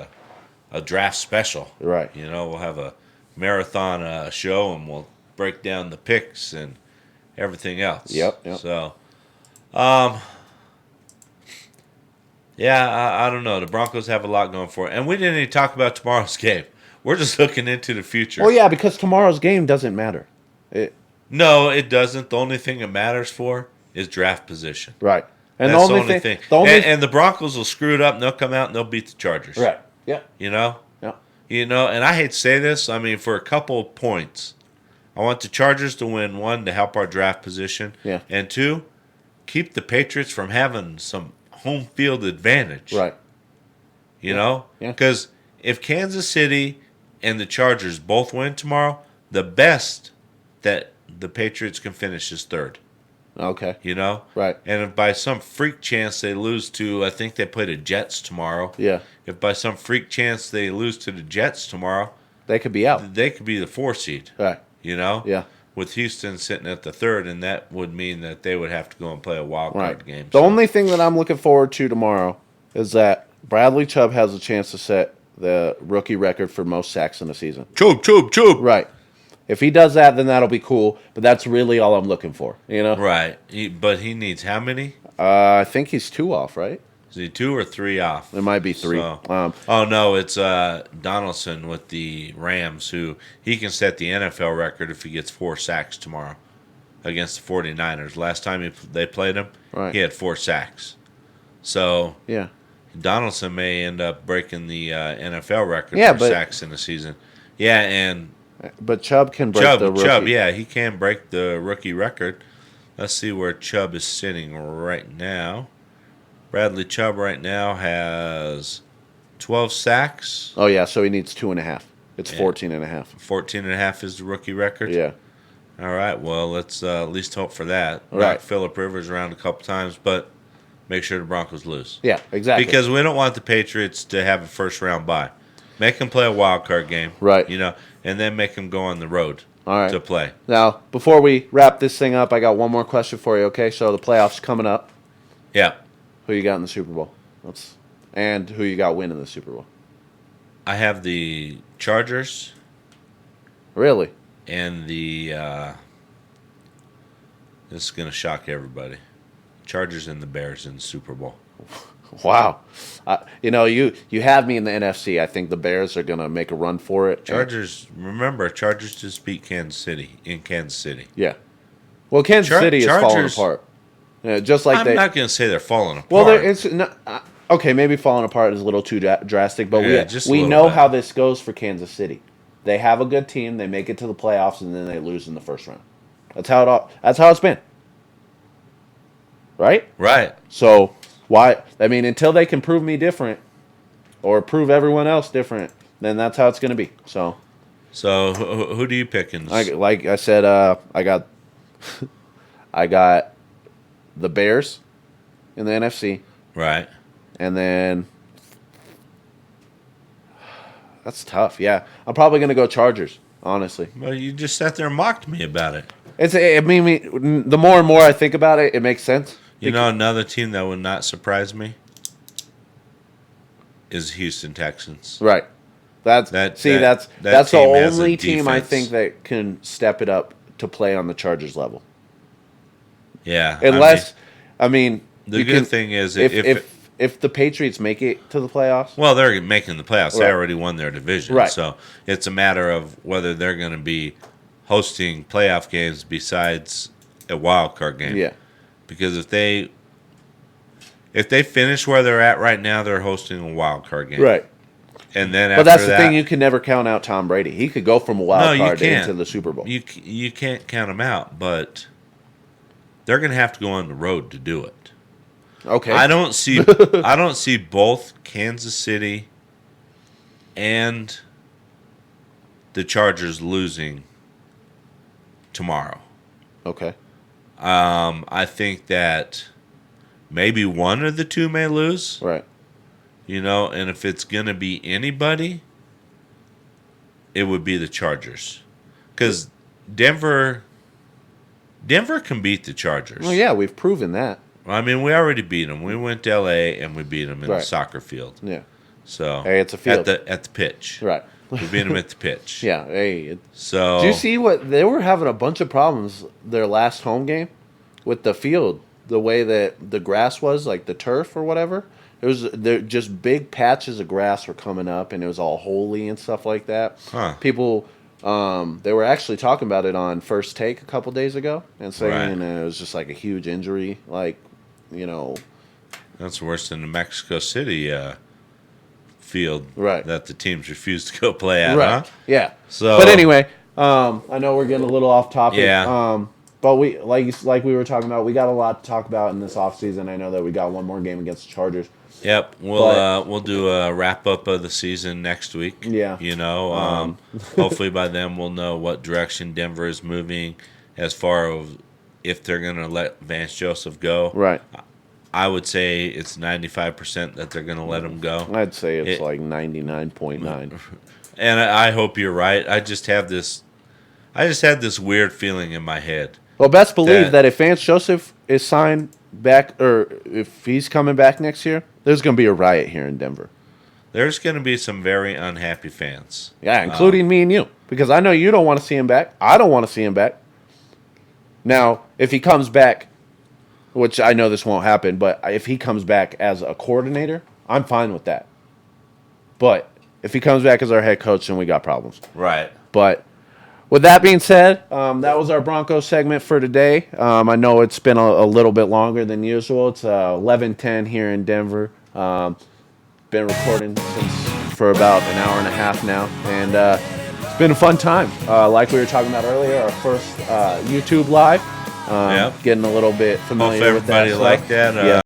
a draft special. Right. We'll have a marathon show, and we'll break down the picks and everything else. Yep. So, yeah, I don't know. The Broncos have a lot going for it. And we didn't even talk about tomorrow's game. We're just looking into the future. Well, yeah, because tomorrow's game doesn't matter. No, it doesn't. The only thing it matters for is draft position. Right. And That's the only thing. The And the Broncos will screw it up, and they'll come out and they'll beat the Chargers. Right. Yeah. Yeah. Yeah. And I hate to say this. For a couple of points, I want the Chargers to win, 1, to help our draft position. Yeah. And 2, keep the Patriots from having some home field advantage. Right. Yeah. Yeah. Because if Kansas City and the Chargers both win tomorrow, the best that the Patriots can finish is 3rd. Okay. Right. And if by some freak chance they lose to, I think they play the Jets tomorrow. Yeah. If by some freak chance they lose to the Jets tomorrow, they could be out. They could be the 4 seed. Right. Yeah. With Houston sitting at the 3rd, and that would mean that they would have to go and play a wild card game. The only thing that I'm looking forward to tomorrow is that Bradley Chubb has a chance to set the rookie record for most sacks in a season. Chubb. Right. If he does that, then that'll be cool. But that's really all I'm looking for. Right. But he needs how many? I think he's 2 off, right? Is he 2 or 3 off? It might be 3. So, no, it's Donaldson with the Rams, who he can set the NFL record if he gets 4 sacks tomorrow against the 49ers. Last time they played him, he had 4 sacks. So yeah, Donaldson may end up breaking the NFL record for sacks in the season. Yeah, but Chubb can break the rookie. Chubb, yeah, he can break the rookie record. Let's see where Chubb is sitting right now. Bradley Chubb right now has 12 sacks. Oh, yeah, so he needs 2.5. It's 14.5. 14.5 is the rookie record? Yeah. All right, well, let's at least hope for that. Right. Knock Phillip Rivers around a couple times, but make sure the Broncos lose. Yeah, exactly. Because we don't want the Patriots to have a first-round bye. Make them play a wild card game. Right. And then make them go on the road to play. Now, before we wrap this thing up, I got one more question for you, okay? So the playoffs coming up. Yeah. Who you got in the Super Bowl? And who you got winning the Super Bowl? I have the Chargers. Really? And the this is going to shock everybody. Chargers and the Bears in the Super Bowl. Wow. You have me in the NFC. I think the Bears are going to make a run for it. Chargers just beat Kansas City in Kansas City. Yeah. Well, Kansas City is falling apart. Yeah, just like I'm not going to say they're falling apart. Well, okay, maybe falling apart is a little too drastic, but Yeah, just a we little know bit. how this goes for Kansas City. They have a good team, they make it to the playoffs, and then they lose in the first round. That's how it's been, right? Right. So why? I mean, until they can prove me different or prove everyone else different, then that's how it's going to be. So, So who do you pick in this? like I said, I got I got the Bears in the NFC, Right. and then that's tough. Yeah, I'm probably going to go Chargers. Honestly, Well, you just sat there and mocked me about it. I mean, the more and more I think about it, it makes sense. You know, another team that would not surprise me is Houston Texans. Right. That's That the team has a only team I defense. think that can step it up to play on the Chargers level. Yeah. Unless, I mean, the you good can- thing is if the Patriots make it to the playoffs, well, they're making the playoffs. They Right. already won their division. Right. So it's a matter of whether they're going to be hosting playoff games besides a wild card game. yeah, Because if they finish where they're at right now, they're hosting a wild card game. right. And then But after that's the that, thing; you can never count out Tom Brady. He could go from a wild you card can't. into the Super Bowl. You can't count them out, but they're going to have to go on the road to do it. Okay, I don't see both Kansas City and the Chargers losing tomorrow. okay, I think that maybe one of the two may lose, right. and if it's going to be anybody, it would be the Chargers. Cuz Denver can beat the Chargers. Well, yeah, we've proven that. I mean, we already beat them. We went to LA and we beat them in the Right. soccer field. Yeah, So Hey, it's a field. at the pitch. right. We beat them at the pitch. Yeah. Hey, So do you see what they were having a bunch of problems their last home game with the field, the way that the grass was, like the turf or whatever. It was there just big patches of grass were coming up, and it was all holy and stuff like that. Huh. People, they were actually talking about it on First Take a couple days ago, and saying it was just like a huge injury, like that's worse than the Mexico City field Right. that the teams refused to go play at, right, huh? yeah. So- but anyway, I know we're getting a little off topic. Yeah. But we like we were talking about, we got a lot to talk about in this offseason. I know that we got one more game against the Chargers. Yep, we'll do a wrap up of the season next week. Yeah. Hopefully by then we'll know what direction Denver is moving as far as if they're going to let Vance Joseph go. Right. I would say it's 95% that they're going to let him go. I'd say it's It- like 99.9. And I hope you're right. I just had this weird feeling in my head. Well, best believe that- that if Vance Joseph is signed back, or if he's coming back next year, there's going to be a riot here in Denver. There's going to be some very unhappy fans. Yeah, including me and you, because I know you don't want to see him back. I don't want to see him back. Now, if he comes back, which I know this won't happen, but if he comes back as a coordinator, I'm fine with that. But if he comes back as our head coach, then we got problems. Right. But with that being said, that was our Broncos segment for today. I know it's been a little bit longer than usual. It's 11:10 here in Denver. Been recording for about an hour and a half now, and it's been a fun time. Like we were talking about earlier, our first YouTube live. Yep. Getting a little bit familiar Hope with that everybody stuff. liked that. Yeah.